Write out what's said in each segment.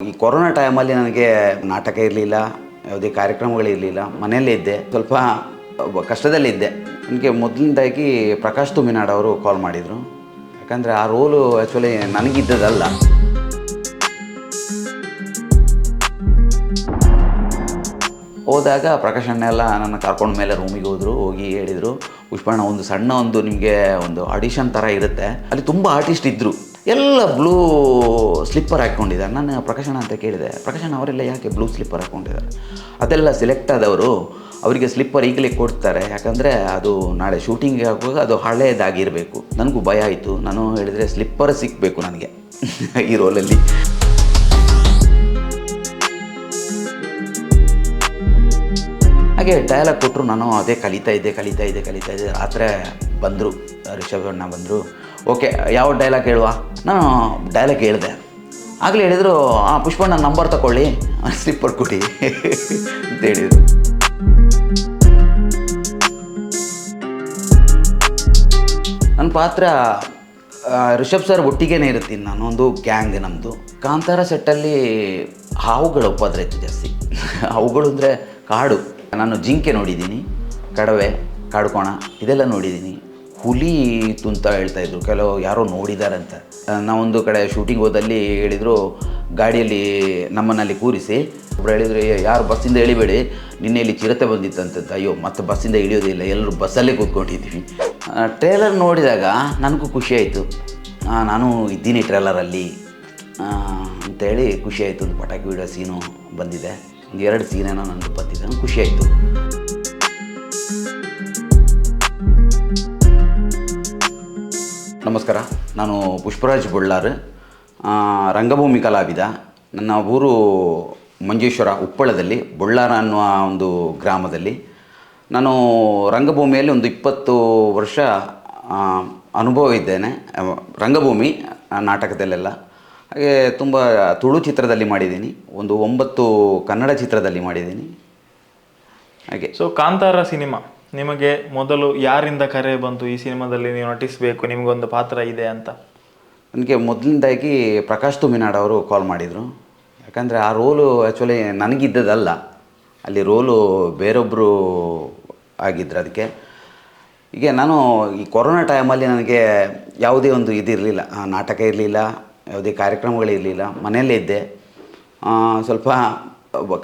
ಈ ಕೊರೋನಾ ಟೈಮಲ್ಲಿ ನನಗೆ ನಾಟಕ ಇರಲಿಲ್ಲ, ಯಾವುದೇ ಕಾರ್ಯಕ್ರಮಗಳಿರಲಿಲ್ಲ, ಮನೆಯಲ್ಲೇ ಇದ್ದೆ, ಸ್ವಲ್ಪ ಕಷ್ಟದಲ್ಲಿದ್ದೆ. ನನಗೆ ಮೊದಲಿಂದಾಗಿ ಪ್ರಕಾಶ್ ತುಮಿನಾಡ್ ಅವರು ಕಾಲ್ ಮಾಡಿದರು. ಯಾಕಂದರೆ ಆ ರೋಲು ಆ್ಯಕ್ಚುಲಿ ನನಗಿದ್ದದಲ್ಲ. ಹೋದಾಗ ಪ್ರಕಾಶ್ ಅಣ್ಣ ಎಲ್ಲ ನನ್ನ ಕರ್ಕೊಂಡ ಮೇಲೆ ರೂಮಿಗೆ ಹೋದರು. ಹೋಗಿ ಹೇಳಿದರು, ಪುಷ್ಪಣ್ಣ ಒಂದು ಸಣ್ಣ ನಿಮಗೆ ಒಂದು ಆಡಿಷನ್ ಥರ ಇರುತ್ತೆ, ಅಲ್ಲಿ ತುಂಬ ಆರ್ಟಿಸ್ಟ್ ಇದ್ದರು, ಎಲ್ಲ ಬ್ಲೂ ಸ್ಲಿಪ್ಪರ್ ಹಾಕ್ಕೊಂಡಿದ್ದಾರೆ. ನಾನು ಪ್ರಕಾಶ್ ಅಣ್ಣ ಅಂತ ಕೇಳಿದೆ, ಪ್ರಕಾಶ್ ಅಣ್ಣ ಅವರೆಲ್ಲ ಯಾಕೆ ಬ್ಲೂ ಸ್ಲಿಪ್ಪರ್ ಹಾಕ್ಕೊಂಡಿದ್ದಾರೆ? ಅದೆಲ್ಲ ಸೆಲೆಕ್ಟ್ ಆದವರು ಅವರಿಗೆ ಸ್ಲಿಪ್ಪರ್ ಈಗಲೇ ಕೊಡ್ತಾರೆ, ಯಾಕಂದರೆ ಅದು ನಾಳೆ ಶೂಟಿಂಗ್ ಆಗುವಾಗ ಅದು ಹಳೇದಾಗಿರಬೇಕು. ನನಗೂ ಭಯ ಆಯಿತು. ನಾನು ಹೇಳಿದರೆ ಸ್ಲಿಪ್ಪರ್ ಸಿಕ್ಕಬೇಕು ನನಗೆ ಈ ರೋಲಲ್ಲಿ. ಹಾಗೆ ಡೈಲಾಗ್ ಕೊಟ್ಟರು. ನಾನು ಅದೇ ಕಲಿತಾ ಇದ್ದೆ. ರಾತ್ರಿ ಬಂದರು, ರಿಷಬ್ ಅಣ್ಣ ಬಂದರು. ಓಕೆ, ಯಾವ ಡೈಲಾಗ್ ಹೇಳುವ? ನಾನು ಡೈಲಾಗ್ ಹೇಳಿದೆ. ಆಗಲೇ ಹೇಳಿದರು, ಪುಷ್ಪಣ್ಣ ನಂಬರ್ ತಗೊಳ್ಳಿ, ಸ್ಲಿಪ್ಪರ್ ಕೊಡಿ ಅಂತ ಹೇಳಿದರು. ನನ್ನ ಪಾತ್ರ ರಿಷಬ್ ಸರ್ ಒಟ್ಟಿಗೇ ಇರ್ತೀನಿ. ನಾನು ಒಂದು ಗ್ಯಾಂಗ್ ನಮ್ಮದು. ಕಾಂತಾರ ಸೆಟ್ಟಲ್ಲಿ ಹಾವುಗಳ ಉಪದ್ರ ಇತ್ತು ಜಾಸ್ತಿ. ಹಾವುಗಳು ಅಂದರೆ ಕಾಡು. ನಾನು ಜಿಂಕೆ ನೋಡಿದ್ದೀನಿ, ಕಡವೆ, ಕಾಡುಕೋಣ ಇದೆಲ್ಲ ನೋಡಿದ್ದೀನಿ. ಹುಲಿ ಇತ್ತು ಅಂತ ಹೇಳ್ತಾಯಿದ್ರು, ಕೆಲವು ಯಾರೋ ನೋಡಿದಾರಂತ. ನಾವೊಂದು ಕಡೆ ಶೂಟಿಂಗ್ ಹೋದಲ್ಲಿ ಹೇಳಿದರು, ಗಾಡಿಯಲ್ಲಿ ನಮ್ಮನ್ನಲ್ಲಿ ಕೂರಿಸಿ ಒಬ್ಬರು ಹೇಳಿದರು, ಯಾರು ಬಸ್ಸಿಂದ ಇಳಿಬೇಡಿ, ನಿನ್ನೆ ಇಲ್ಲಿ ಚಿರತೆ ಬಂದಿತ್ತಂತ. ಅಯ್ಯೋ, ಮತ್ತೆ ಬಸ್ಸಿಂದ ಇಳಿಯೋದಿಲ್ಲ, ಎಲ್ಲರೂ ಬಸ್ಸಲ್ಲೇ ಕೂತ್ಕೊಂಡಿದ್ದೀವಿ. ಟ್ರೇಲರ್ ನೋಡಿದಾಗ ನನಗೂ ಖುಷಿಯಾಯಿತು, ನಾನು ಇದ್ದೀನಿ ಟ್ರೇಲರಲ್ಲಿ ಅಂತೇಳಿ ಖುಷಿಯಾಯಿತು. ಒಂದು ಪಟಾಕಿ ಬಿಡೋ ಸೀನು ಬಂದಿದೆ, ಒಂದು 2 ಸೀನೇನೋ ನನಗೆ ಬಂದಿದೆ, ಖುಷಿಯಾಯಿತು. ನಮಸ್ಕಾರ, ನಾನು ಪುಷ್ಪರಾಜ್ ಬೊಳ್ಳಾರ್, ರಂಗಭೂಮಿ ಕಲಾವಿದ. ನನ್ನ ಊರು ಮಂಜೇಶ್ವರ, ಉಪ್ಪಳದಲ್ಲಿ ಬೊಳ್ಳಾರ ಅನ್ನುವ ಒಂದು ಗ್ರಾಮದಲ್ಲಿ. ನಾನು ರಂಗಭೂಮಿಯಲ್ಲಿ ಒಂದು 20 ವರ್ಷ ಅನುಭವ ಇದ್ದೇನೆ, ರಂಗಭೂಮಿ ನಾಟಕದಲ್ಲೆಲ್ಲ. ಹಾಗೆ ತುಂಬ ತುಳು ಚಿತ್ರದಲ್ಲಿ ಮಾಡಿದ್ದೀನಿ, ಒಂದು 9 ಕನ್ನಡ ಚಿತ್ರದಲ್ಲಿ ಮಾಡಿದ್ದೀನಿ. ಹಾಗೆ ಸೊ ಕಾಂತಾರ ಸಿನಿಮಾ ನಿಮಗೆ ಮೊದಲು ಯಾರಿಂದ ಕರೆ ಬಂತು, ಈ ಸಿನಿಮಾದಲ್ಲಿ ನೀವು ನಟಿಸಬೇಕು, ನಿಮಗೊಂದು ಪಾತ್ರ ಇದೆ ಅಂತ? ನನಗೆ ಮೊದಲಿಂದಾಗಿ ಪ್ರಕಾಶ್ ತುಮಿನಾಡ್ ಅವರು ಕಾಲ್ ಮಾಡಿದರು. ಯಾಕಂದರೆ ಆ ರೋಲು ಆ್ಯಕ್ಚುಲಿ ನನಗಿದ್ದದಲ್ಲ, ಅಲ್ಲಿ ರೋಲು ಬೇರೊಬ್ಬರು ಆಗಿದ್ದರು. ಅದಕ್ಕೆ ಹೀಗೆ ನಾನು ಈ ಕೊರೋನಾ ಟೈಮಲ್ಲಿ ನನಗೆ ಯಾವುದೇ ಒಂದು ಇದಿರಲಿಲ್ಲ, ನಾಟಕ ಇರಲಿಲ್ಲ, ಯಾವುದೇ ಕಾರ್ಯಕ್ರಮಗಳಿರಲಿಲ್ಲ, ಮನೆಯಲ್ಲೇ ಇದ್ದೆ, ಸ್ವಲ್ಪ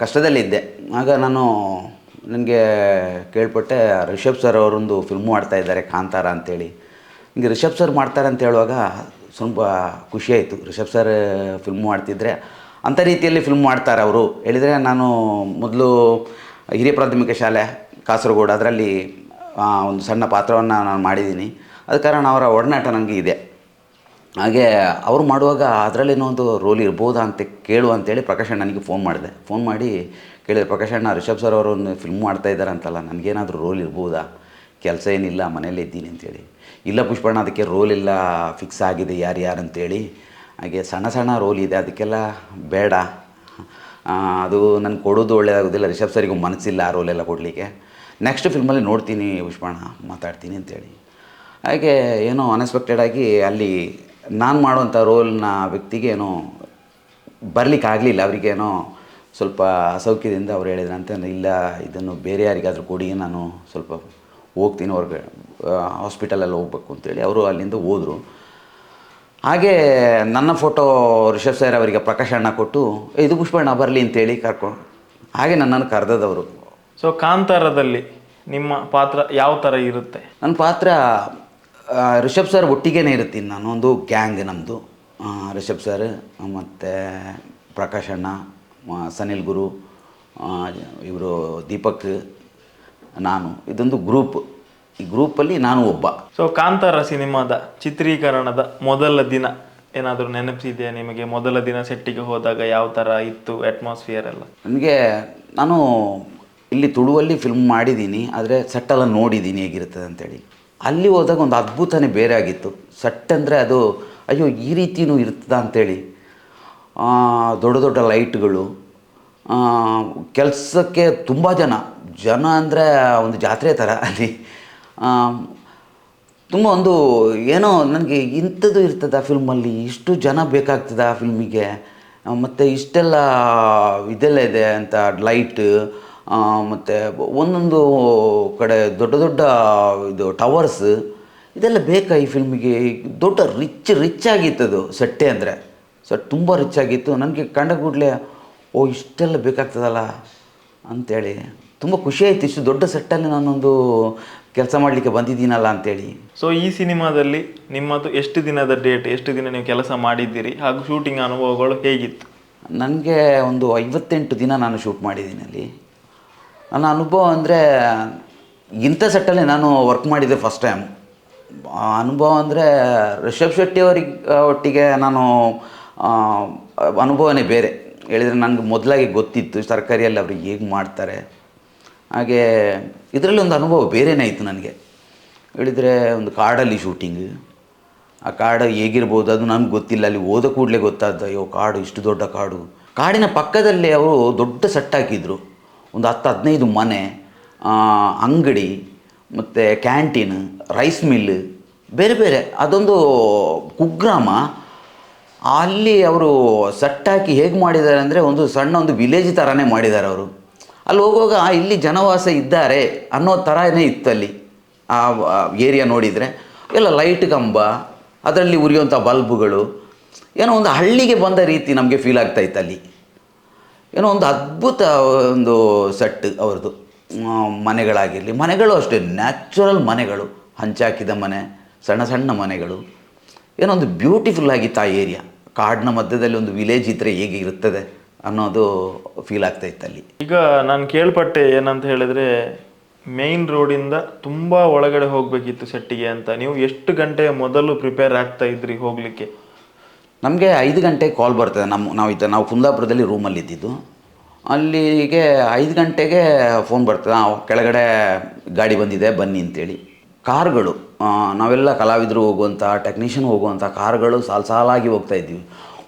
ಕಷ್ಟದಲ್ಲಿದ್ದೆ. ಆಗ ನನಗೆ ಕೇಳ್ಪಟ್ಟೆ, ರಿಷಬ್ ಸರ್ ಅವರೊಂದು ಫಿಲ್ಮು ಮಾಡ್ತಾಯಿದ್ದಾರೆ ಕಾಂತಾರ ಅಂತೇಳಿ. ಹಿಂಗೆ ರಿಷಬ್ ಸರ್ ಮಾಡ್ತಾರೆ ಅಂತ ಹೇಳುವಾಗ ಸ್ವಲ್ಪ ಖುಷಿಯಾಯಿತು. ರಿಷಬ್ ಸರ್ ಫಿಲ್ಮು ಮಾಡ್ತಿದ್ರೆ ಅಂಥ ರೀತಿಯಲ್ಲಿ ಫಿಲ್ಮ್ ಮಾಡ್ತಾರೆ ಅವರು ಹೇಳಿದರೆ. ನಾನು ಮೊದಲು ಹಿರಿಯ ಪ್ರಾಥಮಿಕ ಶಾಲೆ ಕಾಸರಗೋಡು, ಅದರಲ್ಲಿ ಒಂದು ಸಣ್ಣ ಪಾತ್ರವನ್ನು ನಾನು ಮಾಡಿದ್ದೀನಿ. ಅದ ಕಾರಣ ಅವರ ಒಡನಾಟ ನನಗೆ ಇದೆ. ಹಾಗೆ ಅವರು ಮಾಡುವಾಗ ಅದರಲ್ಲೇನೋ ಒಂದು ರೋಲ್ ಇರ್ಬೋದಾ ಅಂತ ಕೇಳುವಂತೇಳಿ ಪ್ರಕಾಶ್ ಅಣ್ಣನಿಗೆ ಫೋನ್ ಮಾಡಿ ಕೇಳಿದೆ, ಪ್ರಕಾಶ್ ಅಣ್ಣ ರಿಷಬ್ ಸರ್ ಅವರು ಒಂದು ಫಿಲ್ಮ್ ಮಾಡ್ತಾಯಿದ್ದಾರೆ ಅಂತಲ್ಲ, ನನಗೇನಾದರೂ ರೋಲ್ ಇರ್ಬೋದಾ? ಕೆಲಸ ಏನಿಲ್ಲ, ಮನೇಲೇ ಇದ್ದೀನಿ ಅಂತೇಳಿ. ಇಲ್ಲ ಪುಷ್ಪಣ್ಣ, ಅದಕ್ಕೆ ರೋಲ್ ಇಲ್ಲ, ಫಿಕ್ಸ್ ಆಗಿದೆ ಯಾರು ಅಂತೇಳಿ. ಹಾಗೆ ಸಣ್ಣ ರೋಲ್ ಇದೆ, ಅದಕ್ಕೆಲ್ಲ ಬೇಡ, ಅದು ನನಗೆ ಕೊಡೋದು ಒಳ್ಳೆಯದಾಗೋದಿಲ್ಲ, ರಿಷಬ್ ಸರಿಗೂ ಮನಸ್ಸಿಲ್ಲ ಆ ರೋಲೆಲ್ಲ ಕೊಡಲಿಕ್ಕೆ, ನೆಕ್ಸ್ಟ್ ಫಿಲ್ಮಲ್ಲಿ ನೋಡ್ತೀನಿ ಪುಷ್ಪಣ್ಣ, ಮಾತಾಡ್ತೀನಿ ಅಂತೇಳಿ. ಹಾಗೆ ಏನೋ ಅನ್ಎಕ್ಸ್ಪೆಕ್ಟೆಡಾಗಿ ಅಲ್ಲಿ ನಾನು ಮಾಡುವಂಥ ರೋಲ್ನ ವ್ಯಕ್ತಿಗೆ ಏನೋ ಬರಲಿಕ್ಕಾಗಲಿಲ್ಲ. ಅವರಿಗೇನೋ ಸ್ವಲ್ಪ ಅಸೌಖ್ಯದಿಂದ ಅವ್ರು ಹೇಳಿದ್ರಂತೆ, ಇಲ್ಲ ಇದನ್ನು ಬೇರೆ ಯಾರಿಗಾದರೂ ಕೊಡಿ, ನಾನು ಸ್ವಲ್ಪ ಹೋಗ್ತೀನಿ ಹೊರಗೆ, ಹಾಸ್ಪಿಟಲಲ್ಲಿ ಹೋಗ್ಬೇಕು ಅಂತೇಳಿ ಅವರು ಅಲ್ಲಿಂದ ಹೋದರು. ಹಾಗೆ ನನ್ನ ಫೋಟೋ ರಿಷಬ್ ಸರ್ ಅವರಿಗೆ ಪ್ರಕಾಶ್ ಅಣ್ಣ ಕೊಟ್ಟು, ಇದು ಪುಷ್ಪಣ್ಣ ಬರಲಿ ಅಂತೇಳಿ ಕರ್ಕೊಂಡು ಹಾಗೆ ನನ್ನನ್ನು ಕರೆದವರು. ಸೊ ಕಾಂತಾರದಲ್ಲಿ ನಿಮ್ಮ ಪಾತ್ರ ಯಾವ ಥರ ಇರುತ್ತೆ? ನನ್ನ ಪಾತ್ರ ರಿಷಬ್ ಸರ್ ಒಟ್ಟಿಗೇ ಇರ್ತೀನಿ. ನಾನು ಒಂದು ಗ್ಯಾಂಗ್ ನಮ್ಮದು, ರಿಷಬ್ ಸರ್ ಮತ್ತು ಪ್ರಕಾಶ್ ಅಣ್ಣ, ಸನಿಲ್ ಗುರು, ಇವರು ದೀಪಕ್, ನಾನು, ಇದೊಂದು ಗ್ರೂಪ್. ಈ ಗ್ರೂಪಲ್ಲಿ ನಾನು ಒಬ್ಬ. ಸೊ ಕಾಂತಾರ ಸಿನಿಮಾದ ಚಿತ್ರೀಕರಣದ ಮೊದಲ ದಿನ ಏನಾದರೂ ನೆನಪಿದೆಯಾ ನಿಮಗೆ? ಮೊದಲ ದಿನ ಸೆಟ್ಟಿಗೆ ಹೋದಾಗ ಯಾವ ಥರ ಇತ್ತು ಅಟ್ಮಾಸ್ಫಿಯರ್ ಎಲ್ಲ? ನಾನು ಇಲ್ಲಿ ತುಳುವಲ್ಲಿ ಫಿಲ್ಮ್ ಮಾಡಿದ್ದೀನಿ, ಆದರೆ ಸೆಟ್ಟೆಲ್ಲ ನೋಡಿದ್ದೀನಿ ಹೇಗಿರ್ತದೆ ಅಂತೇಳಿ. ಅಲ್ಲಿ ಹೋದಾಗ ಒಂದು ಅದ್ಭುತನೇ ಬೇರೆ ಆಗಿತ್ತು. ಸೆಟ್ ಅಂದರೆ ಅದು ಅಯ್ಯೋ ಈ ರೀತಿಯೂ ಇರ್ತದ ಅಂಥೇಳಿ. ದೊಡ್ಡ ಲೈಟ್ಗಳು, ಕೆಲಸಕ್ಕೆ ತುಂಬ ಜನ ಅಂದರೆ ಒಂದು ಜಾತ್ರೆ ಥರ ಅಲ್ಲಿ. ತುಂಬ ಏನೋ ನನಗೆ ಇಂಥದ್ದು ಇರ್ತದೆ ಆ ಫಿಲ್ಮಲ್ಲಿ, ಇಷ್ಟು ಜನ ಬೇಕಾಗ್ತದೆ ಆ ಫಿಲ್ಮಿಗೆ, ಮತ್ತು ಇಷ್ಟೆಲ್ಲ ಇದೆಲ್ಲ ಇದೆ ಅಂತ ಲೈಟ್, ಮತ್ತು ಒಂದೊಂದು ಕಡೆ ದೊಡ್ಡ ದೊಡ್ಡ ಇದು ಟವರ್ಸ್, ಇದೆಲ್ಲ ಬೇಕಾ ಈ ಫಿಲ್ಮಿಗೆ? ದೊಡ್ಡ ರಿಚ್ ಆಗಿತ್ತದು ಸೆಟ್ಟೆ ಅಂದರೆ. ಸೆಟ್ ತುಂಬ ರಿಚ್ ಆಗಿತ್ತು. ನನಗೆ ಕಂಡ ಕೂಡಲೇ ಓ ಇಷ್ಟೆಲ್ಲ ಬೇಕಾಗ್ತದಲ್ಲ ಅಂಥೇಳಿ ತುಂಬ ಖುಷಿ ಆಯಿತು. ಇಷ್ಟು ದೊಡ್ಡ ಸೆಟ್ಟಲ್ಲಿ ನಾನೊಂದು ಕೆಲಸ ಮಾಡಲಿಕ್ಕೆ ಬಂದಿದ್ದೀನಲ್ಲ ಅಂಥೇಳಿ. ಸೊ ಈ ಸಿನಿಮಾದಲ್ಲಿ ನಿಮ್ಮದು ಎಷ್ಟು ದಿನದ ಡೇಟ್, ಎಷ್ಟು ದಿನ ನೀವು ಕೆಲಸ ಮಾಡಿದ್ದೀರಿ ಹಾಗೂ ಶೂಟಿಂಗ್ ಅನುಭವಗಳು ಹೇಗಿತ್ತು? ನನಗೆ ಒಂದು 58 ದಿನ ನಾನು ಶೂಟ್ ಮಾಡಿದ್ದೀನಿ ಅಲ್ಲಿ. ನನ್ನ ಅನುಭವ ಅಂದರೆ ಇಂಥ ಸೆಟ್ಟಲ್ಲಿ ನಾನು ವರ್ಕ್ ಮಾಡಿದ್ದೆ ಫಸ್ಟ್ ಟೈಮ್. ಅನುಭವ ಅಂದರೆ ರಿಷಬ್ ಶೆಟ್ಟಿ ಒಟ್ಟಿಗೆ ನಾನು ಅನುಭವನೇ ಬೇರೆ. ಹೇಳಿದರೆ ನನಗೆ ಮೊದಲಾಗಿ ಗೊತ್ತಿತ್ತು ಸರ್ಕಾರಿಯಲ್ಲಿ ಅವರು ಹೇಗೆ ಮಾಡ್ತಾರೆ. ಹಾಗೆ ಇದರಲ್ಲಿ ಒಂದು ಅನುಭವ ಬೇರೆಯೇ ಇತ್ತು ನನಗೆ. ಹೇಳಿದರೆ ಒಂದು ಕಾಡಲ್ಲಿ ಶೂಟಿಂಗ್, ಆ ಕಾಡು ಹೇಗಿರ್ಬೋದು ಅದು ನನಗೆ ಗೊತ್ತಿಲ್ಲ. ಅಲ್ಲಿ ಹೋದ ಕೂಡಲೇ ಗೊತ್ತಾದ, ಅಯ್ಯೋ ಕಾಡು ಇಷ್ಟು ದೊಡ್ಡ ಕಾಡು. ಕಾಡಿನ ಪಕ್ಕದಲ್ಲಿ ಅವರು ದೊಡ್ಡ ಸೆಟ್ ಹಾಕಿದ್ರು. ಒಂದು 10-15 ಮನೆ, ಅಂಗಡಿ, ಮತ್ತು ಕ್ಯಾಂಟೀನ್, ರೈಸ್ ಮಿಲ್, ಬೇರೆ ಬೇರೆ. ಅದೊಂದು ಕುಗ್ರಾಮ. ಅಲ್ಲಿ ಅವರು ಸೆಟ್ ಹಾಕಿ ಹೇಗೆ ಮಾಡಿದ್ದಾರೆ ಅಂದರೆ ಒಂದು ಸಣ್ಣ ಒಂದು ವಿಲೇಜ್ ಥರನೇ ಮಾಡಿದ್ದಾರೆ ಅವರು. ಅಲ್ಲಿ ಹೋಗುವಾಗ ಇಲ್ಲಿ ಜನವಾಸ ಇದ್ದಾರೆ ಅನ್ನೋ ಥರನೇ ಇತ್ತು ಅಲ್ಲಿ. ಆ ಏರಿಯಾ ನೋಡಿದರೆ ಎಲ್ಲ ಲೈಟ್ ಕಂಬ, ಅದರಲ್ಲಿ ಉರಿಯುವಂಥ ಬಲ್ಬುಗಳು, ಏನೋ ಒಂದು ಹಳ್ಳಿಗೆ ಬಂದ ರೀತಿ ನಮಗೆ ಫೀಲ್ ಆಗ್ತಾಯಿತ್ತು ಅಲ್ಲಿ. ಏನೋ ಒಂದು ಅದ್ಭುತ ಒಂದು ಸೆಟ್ ಅವ್ರದ್ದು. ಮನೆಗಳಾಗಿರಲಿ, ಮನೆಗಳು ಅಷ್ಟೇ ನ್ಯಾಚುರಲ್ ಮನೆಗಳು, ಹಂಚಾಕಿದ ಮನೆ, ಸಣ್ಣ ಸಣ್ಣ ಮನೆಗಳು. ಏನೋ ಒಂದು ಬ್ಯೂಟಿಫುಲ್ ಆಗಿತ್ತು ಆ ಏರಿಯಾ. ಕಾಡಿನ ಮಧ್ಯದಲ್ಲಿ ಒಂದು ವಿಲೇಜ್ ಇದ್ದರೆ ಹೇಗೆ ಇರುತ್ತದೆ ಅನ್ನೋದು ಫೀಲ್ ಆಗ್ತಾಯಿತ್ತು ಅಲ್ಲಿ. ಈಗ ನಾನು ಕೇಳ್ಪಟ್ಟೆ ಏನಂತ ಹೇಳಿದರೆ ಮೇಯ್ನ್ ರೋಡಿಂದ ತುಂಬ ಒಳಗಡೆ ಹೋಗಬೇಕಿತ್ತು ಸೆಟ್ಟಿಗೆ ಅಂತ. ನೀವು ಎಷ್ಟು ಗಂಟೆ ಮೊದಲು ಪ್ರಿಪೇರ್ ಆಗ್ತಾ ಇದ್ರಿ ಹೋಗಲಿಕ್ಕೆ? ನಮಗೆ 5 ಗಂಟೆಗೆ ಕಾಲ್ ಬರ್ತದೆ. ನಾವು ಕುಂದಾಪುರದಲ್ಲಿ ರೂಮಲ್ಲಿ ಇದ್ದಿದ್ದು. ಅಲ್ಲಿಗೆ 5 ಗಂಟೆಗೆ ಫೋನ್ ಬರ್ತದೆ, ಕೆಳಗಡೆ ಗಾಡಿ ಬಂದಿದೆ ಬನ್ನಿ ಅಂತೇಳಿ. ಕಾರುಗಳು, ನಾವೆಲ್ಲ ಕಲಾವಿದರು ಹೋಗುವಂಥ, ಟೆಕ್ನಿಷಿಯನ್ ಹೋಗುವಂಥ ಕಾರುಗಳು ಸಾಲಾಗಿ ಹೋಗ್ತಾ ಇದ್ವಿ.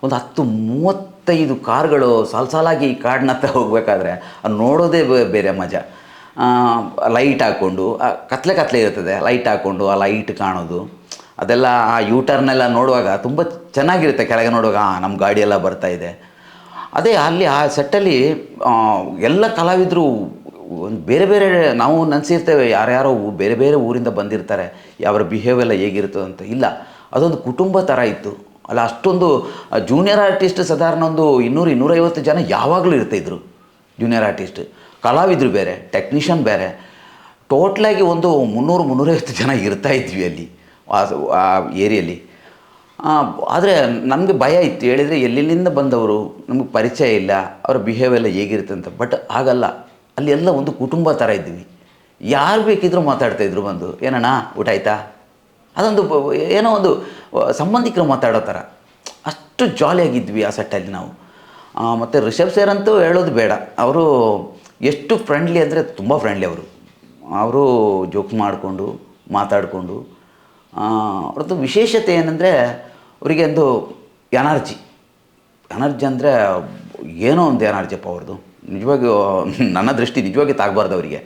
ಒಂದು 10-35 ಕಾರುಗಳು ಸಾಲಾಗಿ ಕಾಡಿನ ಹತ್ರ ಹೋಗಬೇಕಾದ್ರೆ ಅದು ನೋಡೋದೇ ಬೇರೆ ಮಜಾ. ಲೈಟ್ ಹಾಕ್ಕೊಂಡು, ಕತ್ಲೆ ಇರ್ತದೆ, ಲೈಟ್ ಹಾಕ್ಕೊಂಡು ಆ ಲೈಟ್ ಕಾಣೋದು, ಅದೆಲ್ಲ ಆ ಯೂಟರ್ನೆಲ್ಲ ನೋಡುವಾಗ ತುಂಬ ಚೆನ್ನಾಗಿರುತ್ತೆ. ಕೆಳಗೆ ನೋಡುವಾಗ ನಮ್ಮ ಗಾಡಿಯೆಲ್ಲ ಬರ್ತಾಯಿದೆ. ಅದೇ ಅಲ್ಲಿ ಆ ಸೆಟ್ಟಲ್ಲಿ ಎಲ್ಲ ಕಲಾವಿದರು ಒಂದು ಬೇರೆ ಬೇರೆ, ನಾವು ನೆನೆಸಿರ್ತೇವೆ ಯಾರ್ಯಾರೋ ಬೇರೆ ಬೇರೆ ಊರಿಂದ ಬಂದಿರ್ತಾರೆ, ಅವರ ಬಿಹೇವ್ ಎಲ್ಲ ಹೇಗಿರ್ತದೆ ಅಂತ. ಇಲ್ಲ, ಅದೊಂದು ಕುಟುಂಬ ಥರ ಇತ್ತು. ಅಲ್ಲ, ಅಷ್ಟೊಂದು ಜೂನಿಯರ್ ಆರ್ಟಿಸ್ಟ್ ಸಾಧಾರಣ ಒಂದು 200-250 ಜನ ಯಾವಾಗಲೂ ಇರ್ತಾಯಿದ್ರು. ಜೂನಿಯರ್ ಆರ್ಟಿಸ್ಟ್, ಕಲಾವಿದರು ಬೇರೆ, ಟೆಕ್ನಿಷಿಯನ್ ಬೇರೆ, ಟೋಟ್ಲಾಗಿ ಒಂದು 300-350 ಜನ ಇರ್ತಾಯಿದ್ವಿ ಅಲ್ಲಿ ಆ ಏರಿಯಲ್ಲಿ. ಆದರೆ ನಮಗೆ ಭಯ ಇತ್ತು. ಹೇಳಿದರೆ ಎಲ್ಲೆಲ್ಲಿಂದ ಬಂದವರು, ನಮಗೆ ಪರಿಚಯ ಇಲ್ಲ, ಅವರ ಬಿಹೇವ್ ಎಲ್ಲ ಹೇಗಿರುತ್ತೆ ಅಂತ. ಬಟ್ ಆಗಲ್ಲ, ಅಲ್ಲಿ ಎಲ್ಲ ಒಂದು ಕುಟುಂಬ ಥರ ಇದ್ವಿ. ಯಾರು ಬೇಕಿದ್ರೂ ಮಾತಾಡ್ತಾಯಿದ್ರು ಬಂದು, ಏನಣ್ಣ ಊಟ ಆಯಿತಾ, ಅದೊಂದು ಏನೋ ಒಂದು ಸಂಬಂಧಿಕರು ಮಾತಾಡೋ ಥರ. ಅಷ್ಟು ಜಾಲಿಯಾಗಿದ್ವಿ ಆ ಸೆಟ್ಟಲ್ಲಿ ನಾವು. ಮತ್ತು ರಿಷಬ್ ಸರ್ ಅಂತೂ ಹೇಳೋದು ಬೇಡ. ಅವರು ಎಷ್ಟು ಫ್ರೆಂಡ್ಲಿ ಅಂದರೆ ತುಂಬ ಫ್ರೆಂಡ್ಲಿ. ಅವರು ಜೋಕ್ ಮಾಡಿಕೊಂಡು ಮಾತಾಡಿಕೊಂಡು, ಅವ್ರದ್ದು ವಿಶೇಷತೆ ಏನಂದರೆ ಅವರಿಗೆ ಒಂದು ಎನರ್ಜಿ ಅಂದರೆ ಏನೋ ಒಂದು ಎನರ್ಜಿಯಪ್ಪ ಅವ್ರದ್ದು. ನಿಜವಾಗಿ ನನ್ನ ದೃಷ್ಟಿ ನಿಜವಾಗಿ ತಾಗಬಾರ್ದು ಅವರಿಗೆ.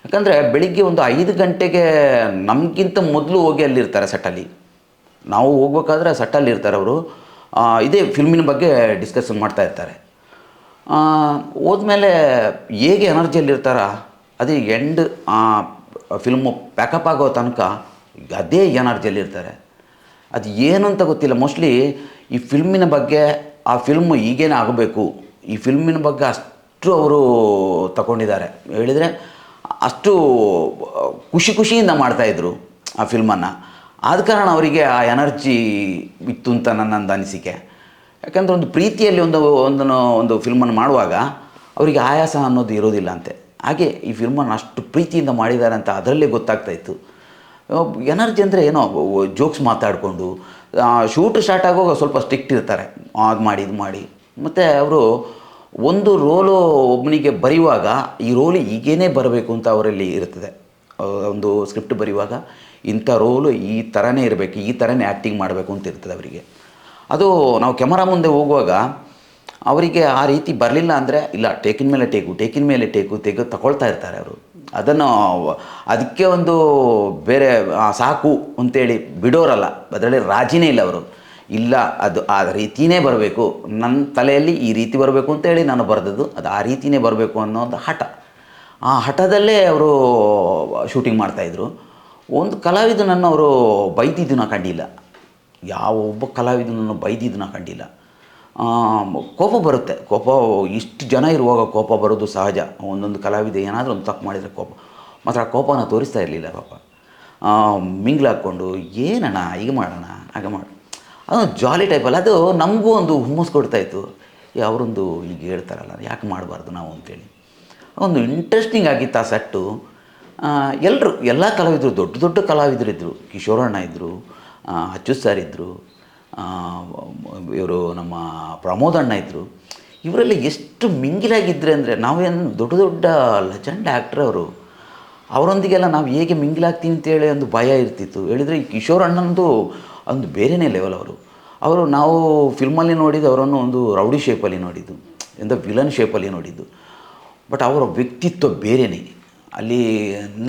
ಯಾಕಂದರೆ ಬೆಳಿಗ್ಗೆ ಒಂದು 5 ಗಂಟೆಗೆ ನಮಗಿಂತ ಮೊದಲು ಹೋಗಿ ಅಲ್ಲಿರ್ತಾರೆ ಸೆಟ್ಟಲ್ಲಿ. ನಾವು ಹೋಗ್ಬೇಕಾದ್ರೆ ಸೆಟ್ಟಲ್ಲಿ ಇರ್ತಾರೆ ಅವರು. ಇದೇ ಫಿಲ್ಮಿನ ಬಗ್ಗೆ ಡಿಸ್ಕಷನ್ ಮಾಡ್ತಾಯಿರ್ತಾರೆ. ಹೋದ್ಮೇಲೆ ಹೇಗೆ ಎನರ್ಜಿಯಲ್ಲಿರ್ತಾರ, ಅದೇ ಎಂಡ್ ಫಿಲ್ಮು ಪ್ಯಾಕಪ್ ಆಗೋ ತನಕ ಅದೇ ಎನರ್ಜಿಯಲ್ಲಿರ್ತಾರೆ. ಅದು ಏನು ಅಂತ ಗೊತ್ತಿಲ್ಲ. ಮೋಸ್ಟ್ಲಿ ಈ ಫಿಲ್ಮಿನ ಬಗ್ಗೆ, ಆ ಫಿಲ್ಮು ಈಗೇನೇ ಆಗಬೇಕು, ಈ ಫಿಲ್ಮಿನ ಬಗ್ಗೆ ಅಷ್ಟು ಅವರು ತಗೊಂಡಿದ್ದಾರೆ. ಹೇಳಿದರೆ ಅಷ್ಟು ಖುಷಿಯಿಂದ ಮಾಡ್ತಾಯಿದ್ರು ಆ ಫಿಲ್ಮನ್ನು. ಆದ ಕಾರಣ ಅವರಿಗೆ ಆ ಎನರ್ಜಿ ಇತ್ತು ಅಂತ ನನ್ನೊಂದು ಅನಿಸಿಕೆ. ಯಾಕಂದರೆ ಒಂದು ಪ್ರೀತಿಯಲ್ಲಿ ಒಂದು ಫಿಲ್ಮನ್ನು ಮಾಡುವಾಗ ಅವರಿಗೆ ಆಯಾಸ ಅನ್ನೋದು ಇರೋದಿಲ್ಲ ಅಂತೆ. ಹಾಗೆ ಈ ಫಿಲ್ಮನ್ನು ಅಷ್ಟು ಪ್ರೀತಿಯಿಂದ ಮಾಡಿದ್ದಾರೆ ಅಂತ ಅದರಲ್ಲೇ ಗೊತ್ತಾಗ್ತಾಯಿತ್ತು. ಎನರ್ಜಿ ಅಂದರೆ ಏನೋ ಜೋಕ್ಸ್ ಮಾತಾಡಿಕೊಂಡು, ಶೂಟ್ ಸ್ಟಾರ್ಟ್ ಆಗುವಾಗ ಸ್ವಲ್ಪ ಸ್ಟ್ರಿಕ್ಟ್ ಇರ್ತಾರೆ, ಅದು ಮಾಡಿ ಇದು ಮಾಡಿ. ಮತ್ತು ಅವರು ಒಂದು ರೋಲು ಒಬ್ಬನಿಗೆ ಬರೆಯುವಾಗ ಈ ರೋಲು ಹೀಗೇನೇ ಬರಬೇಕು ಅಂತ ಅವರಲ್ಲಿ ಇರ್ತದೆ. ಒಂದು ಸ್ಕ್ರಿಪ್ಟ್ ಬರೆಯುವಾಗ ಇಂಥ ರೋಲು ಈ ಥರನೇ ಇರಬೇಕು, ಈ ಥರನೇ ಆ್ಯಕ್ಟಿಂಗ್ ಮಾಡಬೇಕು ಅಂತ ಇರ್ತದೆ ಅವರಿಗೆ. ಅದು ನಾವು ಕ್ಯಾಮರಾ ಮುಂದೆ ಹೋಗುವಾಗ ಅವರಿಗೆ ಆ ರೀತಿ ಬರಲಿಲ್ಲ ಅಂದರೆ ಇಲ್ಲ, ಟೇಕಿನ ಮೇಲೆ ಟೇಕು ತಗೊಳ್ತಾ ಇರ್ತಾರೆ ಅವರು. ಅದಕ್ಕೆ ಒಂದು ಬೇರೆ ಸಾಕು ಅಂತೇಳಿ ಬಿಡೋರಲ್ಲ, ಅದರಲ್ಲಿ ರಾಜಿನೇ ಇಲ್ಲ ಅವರು. ಇಲ್ಲ ಅದು ಆ ರೀತಿಯೇ ಬರಬೇಕು, ನನ್ನ ತಲೆಯಲ್ಲಿ ಈ ರೀತಿ ಬರಬೇಕು ಅಂತೇಳಿ ನಾನು ಬರೆದದ್ದು, ಅದು ಆ ರೀತಿಯೇ ಬರಬೇಕು ಅನ್ನೋ ಒಂದು ಹಠ. ಆ ಹಠದಲ್ಲೇ ಅವರು ಶೂಟಿಂಗ್ ಮಾಡ್ತಾಯಿದ್ರು. ಒಂದು ಕಲಾವಿದನನ್ನು ಅವರು ಬೈದಿದ್ದನ್ನು ಕಂಡಿಲ್ಲ, ಯಾವ ಒಬ್ಬ ಕಲಾವಿದನನ್ನು ಬೈದಿದ್ದನ್ನು ಕಂಡಿಲ್ಲ. ಕೋಪ ಬರುತ್ತೆ, ಕೋಪ ಇಷ್ಟು ಜನ ಇರುವಾಗ ಕೋಪ ಬರೋದು ಸಹಜ. ಒಂದೊಂದು ಕಲಾವಿದ ಏನಾದರೂ ಒಂದು ತಪ್ಪು ಮಾಡಿದರೆ ಕೋಪ, ಮಾತ್ರ ಆ ಕೋಪನ ತೋರಿಸ್ತಾ ಇರಲಿಲ್ಲ ಪಾಪ. ಮಿಂಗ್ಲಾಕ್ಕೊಂಡು ಏನಣ್ಣ ಈಗ ಮಾಡೋಣ ಹಾಗೆ ಮಾಡು, ಅದೊಂದು ಜಾಲಿ ಟೈಪಲ್ಲ, ಅದು ನಮಗೂ ಒಂದು ಹುಮ್ಮಸ್ ಕೊಡ್ತಾಯಿತ್ತು. ಅವರೊಂದು ಈಗ ಹೇಳ್ತಾರಲ್ಲ ಯಾಕೆ ಮಾಡಬಾರ್ದು ನಾವು ಅಂತೇಳಿ, ಒಂದು ಇಂಟ್ರೆಸ್ಟಿಂಗ್ ಆಗಿತ್ತು ಆ ಸೆಟ್ಟು. ಎಲ್ಲ ಕಲಾವಿದರು, ದೊಡ್ಡ ದೊಡ್ಡ ಕಲಾವಿದರಿದ್ದರು. ಕಿಶೋರಣ್ಣ ಇದ್ದರು, ಅಚ್ಯುತ್ ಸರ್ ಇದ್ದರು, ಇವರು ನಮ್ಮ ಪ್ರಮೋದಣ್ಣ ಇದ್ದರು. ಇವರೆಲ್ಲ ಎಷ್ಟು ಮಿಂಗಿಲಾಗಿದ್ದರೆ ಅಂದರೆ, ನಾವೇನು ದೊಡ್ಡ ದೊಡ್ಡ ಲೆಜೆಂಡ್ ಆ್ಯಕ್ಟ್ರ್ ಅವರು, ಅವರೊಂದಿಗೆಲ್ಲ ನಾವು ಹೇಗೆ ಮಿಂಗಿಲಾಗ್ತೀವಿ ಅಂತೇಳಿ ಒಂದು ಭಯ ಇರ್ತಿತ್ತು. ಹೇಳಿದರೆ ಈ ಕಿಶೋರಣ್ಣಂದು ಒಂದು ಬೇರೆಯೇ ಲೆವೆಲ್ ಅವರು ನಾವು ಫಿಲ್ಮಲ್ಲಿ ನೋಡಿದ್ದು ಅವರನ್ನು ಒಂದು ರೌಡಿ ಶೇಪಲ್ಲಿ ನೋಡಿದ್ದು, ಎಂಥ ವಿಲನ್ ಶೇಪಲ್ಲಿ ನೋಡಿದ್ದು. ಬಟ್ ಅವರ ವ್ಯಕ್ತಿತ್ವ ಬೇರೆಯೇ. ಅಲ್ಲಿ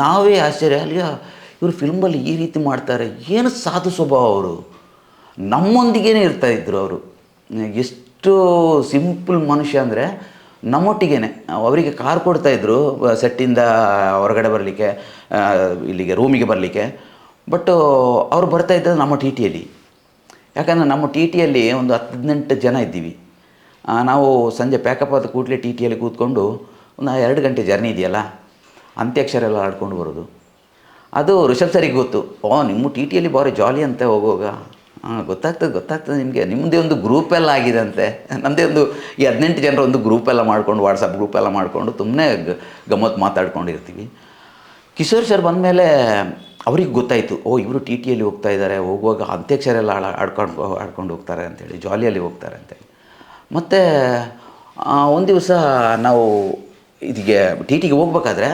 ನಾವೇ ಆಶ್ಚರ್ಯ, ಅಲ್ಲಿಯ ಇವರು ಫಿಲ್ಮಲ್ಲಿ ಈ ರೀತಿ ಮಾಡ್ತಾರೆ, ಏನು ಸಾಧು ಸ್ವಭಾವ ಅವರು, ನಮ್ಮೊಂದಿಗೇ ಇರ್ತಾಯಿದ್ರು ಅವರು. ಎಷ್ಟು ಸಿಂಪಲ್ ಮನುಷ್ಯ ಅಂದರೆ ನಮ್ಮೊಟ್ಟಿಗೇ. ಅವರಿಗೆ ಕಾರ್ ಕೊಡ್ತಾಯಿದ್ರು ಸೆಟ್ಟಿಂದ ಹೊರಗಡೆ ಬರಲಿಕ್ಕೆ, ಇಲ್ಲಿಗೆ ರೂಮಿಗೆ ಬರಲಿಕ್ಕೆ. ಬಟ್ ಅವ್ರು ಬರ್ತಾಯಿದ್ದು ನಮ್ಮ ಟಿ ಟಿಯಲ್ಲಿ. ಯಾಕಂದರೆ ನಮ್ಮ ಟಿ ಟಿಯಲ್ಲಿ ಒಂದು 18 ಜನ ಇದ್ದೀವಿ. ನಾವು ಸಂಜೆ ಪ್ಯಾಕಪ್ ಆದ ಕೂಡಲೇ ಟಿ ಟಿಯಲ್ಲಿ ಕೂತ್ಕೊಂಡು ಒಂದು 2 ಗಂಟೆ ಜರ್ನಿ ಇದೆಯಲ್ಲ, ಅಂತ್ಯಾಕ್ಷರ ಎಲ್ಲ ಆಡ್ಕೊಂಡು ಬರೋದು. ಅದು ರಿಷಬ್ ಸರಿಗೆ ಗೊತ್ತು. ನಿಮ್ಮ ಟಿ ಟಿಯಲ್ಲಿ ಭಾರಿ ಜಾಲಿ ಅಂತ ಹೋಗುವಾಗ. ಗೊತ್ತಾಗ್ತದೆ ನಿಮ್ಮದೇ ಒಂದು ಗ್ರೂಪೆಲ್ಲ ಆಗಿದೆ ಅಂತೆ. ನಮ್ಮದೇ ಒಂದು ಈ 18 ಜನರ ಒಂದು ಗ್ರೂಪೆಲ್ಲ ಮಾಡ್ಕೊಂಡು, ವಾಟ್ಸಪ್ ಗ್ರೂಪೆಲ್ಲ ಮಾಡಿಕೊಂಡು ಸುಮ್ಮನೆ ಗಮ್ಮತ್ತು ಮಾತಾಡ್ಕೊಂಡಿರ್ತೀವಿ. ಕಿಶೋರ್ ಸರ್ ಬಂದಮೇಲೆ ಅವ್ರಿಗೆ ಗೊತ್ತಾಯಿತು, ಇವರು ಟಿ ಟಿಯಲ್ಲಿ ಹೋಗ್ತಾ ಇದ್ದಾರೆ, ಹೋಗುವಾಗ ಅಂತ್ಯಾಕ್ಷರ ಎಲ್ಲ ಆಡ್ಕೊಂಡು ಹೋಗ್ತಾರೆ ಅಂತೇಳಿ, ಜಾಲಿಯಲ್ಲಿ ಹೋಗ್ತಾರೆ ಅಂತೇಳಿ. ಮತ್ತು ಒಂದು ದಿವಸ ನಾವು ಇದಕ್ಕೆ ಟಿ ಟಿಗೆ ಹೋಗ್ಬೇಕಾದ್ರೆ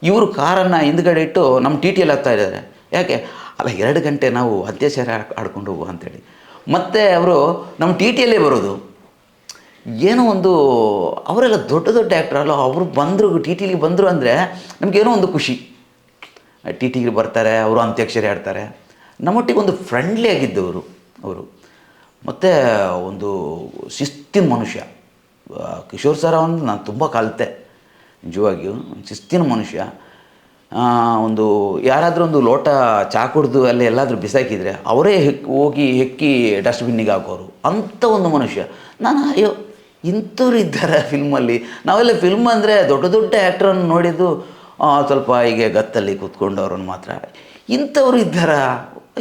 ಇವರು ಕಾರನ್ನು ಹಿಂದ್ಗಡೆ ಇಟ್ಟು ನಮ್ಮ ಟಿ ಟಿಯಲ್ಲಿ ಹೋಗ್ತಾ ಇದ್ದಾರೆ. ಯಾಕೆ ಅಲ್ಲ, 2 ಗಂಟೆ ನಾವು ಅಂತ್ಯಾಕ್ಷರ ಆಡ್ಕೊಂಡು ಹೋಗುವ ಅಂಥೇಳಿ. ಮತ್ತು ಅವರು ನಮ್ಮ ಟಿ ಟಿಯಲ್ಲೇ ಬರೋದು. ಏನೋ ಒಂದು ಅವರೆಲ್ಲ ದೊಡ್ಡ ದೊಡ್ಡ ಆ್ಯಕ್ಟ್ರ್ ಅಲ್ಲ, ಅವರು ಬಂದರು ಟಿ ಟಿಗೆ ಬಂದರು ಅಂದರೆ ನಮಗೇನೋ ಒಂದು ಖುಷಿ. ಟಿ ಟಿಗೆ ಬರ್ತಾರೆ, ಅವರು ಅಂತ್ಯಾಕ್ಷರಿ ಆಡ್ತಾರೆ. ನಮ್ಮೊಟ್ಟಿಗೆ ಒಂದು ಫ್ರೆಂಡ್ಲಿ ಆಗಿದ್ದವರು ಅವರು. ಮತ್ತು ಒಂದು ಶಿಸ್ತಿನ ಮನುಷ್ಯ. ಕಿಶೋರ್ ಸರ್ ಅವನು ನಾನು ತುಂಬ ಕಲಿತೆ ನಿಜವಾಗಿಯೂ. ಶಿಸ್ತಿನ ಮನುಷ್ಯ. ಒಂದು ಯಾರಾದರೂ ಒಂದು ಲೋಟ ಚಹಾ ಕುಡಿದು ಅಲ್ಲಿ ಎಲ್ಲಾದರೂ ಬಿಸಾಕಿದರೆ ಅವರೇ ಹೋಗಿ ಹೆಕ್ಕಿ ಡಸ್ಟ್ಬಿನ್ನಿಗೆ ಹಾಕೋರು, ಅಂಥ ಒಂದು ಮನುಷ್ಯ. ಅಯ್ಯೋ ಇಂಥವ್ರು ಇದ್ದಾರೆ ಫಿಲ್ಮಲ್ಲಿ. ನಾವೆಲ್ಲ ಫಿಲ್ಮ್ ಅಂದರೆ ದೊಡ್ಡ ದೊಡ್ಡ ಆ್ಯಕ್ಟ್ರನ್ನು ನೋಡಿದ್ದು ಸ್ವಲ್ಪ ಹೀಗೆ ಗತ್ತಲ್ಲಿ ಕೂತ್ಕೊಂಡವ್ರನ್ನು ಮಾತ್ರ. ಇಂಥವ್ರು ಇದ್ದಾರಾ,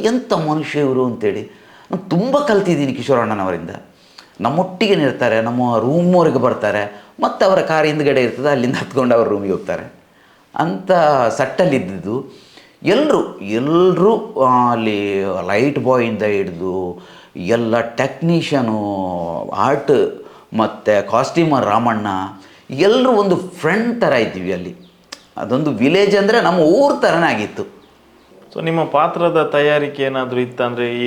ಎಂಥ ಮನುಷ್ಯ ಇವರು ಅಂತೇಳಿ ನಾನು ತುಂಬ ಕಲ್ತಿದ್ದೀನಿ ಕಿಶೋರಣ್ಣನವರಿಂದ. ನಮ್ಮೊಟ್ಟಿಗೆ ಇರ್ತಾರೆ, ನಮ್ಮ ರೂಮ್ವರೆಗೆ ಬರ್ತಾರೆ, ಮತ್ತು ಅವರ ಕಾರ್ ಹಿಂದ್ಗಡೆ ಇರ್ತದೆ, ಅಲ್ಲಿಂದ ಹತ್ಕೊಂಡು ಅವ್ರ ರೂಮಿಗೆ ಹೋಗ್ತಾರೆ. ಅಂಥ ಸಟ್ಟಲ್ಲಿದ್ದು ಎಲ್ಲರೂ ಅಲ್ಲಿ ಲೈಟ್ ಬಾಯಿಂದ ಹಿಡಿದು ಎಲ್ಲ ಟೆಕ್ನಿಷಿಯನು, ಆರ್ಟ್ ಮತ್ತು ಕಾಸ್ಟ್ಯೂಮರ್ ರಾಮಣ್ಣ, ಎಲ್ಲರೂ ಒಂದು ಫ್ರೆಂಡ್ ಥರ ಇದ್ದೀವಿ ಅಲ್ಲಿ. ಅದೊಂದು ವಿಲೇಜ್ ಅಂದರೆ ನಮ್ಮ ಊರ ಥರನೇ ಆಗಿತ್ತು. ಸೊ ನಿಮ್ಮ ಪಾತ್ರದ ತಯಾರಿಕೆ ಏನಾದರೂ ಇತ್ತಂದರೆ, ಈ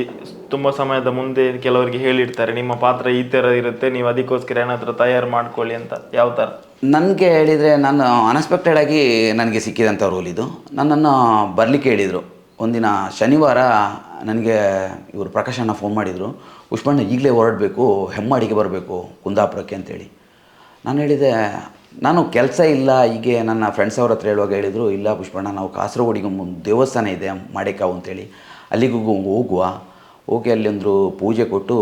ತುಂಬ ಸಮಯದ ಮುಂದೆ ಕೆಲವರಿಗೆ ಹೇಳಿರ್ತಾರೆ ನಿಮ್ಮ ಪಾತ್ರ ಈ ಥರ ಇರುತ್ತೆ, ನೀವು ಅದಕ್ಕೋಸ್ಕರ ಏನಾದರೂ ತಯಾರು ಮಾಡ್ಕೊಳ್ಳಿ ಅಂತ, ಯಾವ ಥರ? ನನಗೆ ಹೇಳಿದರೆ, ನಾನು ಅನ್ಎಕ್ಸ್ಪೆಕ್ಟೆಡ್ ಆಗಿ ನನಗೆ ಸಿಕ್ಕಿದಂಥ ರೋಲ್ ಇದು. ನನ್ನನ್ನು ಬರಲಿಕ್ಕೆ ಹೇಳಿದರು. ಒಂದಿನ ಶನಿವಾರ ನನಗೆ ಇವರು ಪ್ರಕಾಶಣ್ಣ ಫೋನ್ ಮಾಡಿದರು, ಪುಷ್ಪಣ್ಣ ಈಗಲೇ ಹೊರಡಬೇಕು, ಹೆಮ್ಮಾಡಿಗೆ ಬರಬೇಕು ಕುಂದಾಪುರಕ್ಕೆ ಅಂತೇಳಿ. ನಾನು ಹೇಳಿದೆ, ನಾನು ಕೆಲಸ ಇಲ್ಲ, ಹೀಗೆ ನನ್ನ ಫ್ರೆಂಡ್ಸ್ ಅವ್ರ ಹತ್ರ ಹೇಳುವಾಗ ಹೇಳಿದರು, ಇಲ್ಲ ಪುಷ್ಪಣ್ಣ, ನಾವು ಕಾಸರಗೋಡಿಗೆ ಒಂದು ದೇವಸ್ಥಾನ ಇದೆ ಮಾಡೆಕಾವು ಅಂತೇಳಿ, ಅಲ್ಲಿಗೂ ಹೋಗಿ ಅಲ್ಲಿ ಒಂದು ಪೂಜೆ ಕೊಟ್ಟು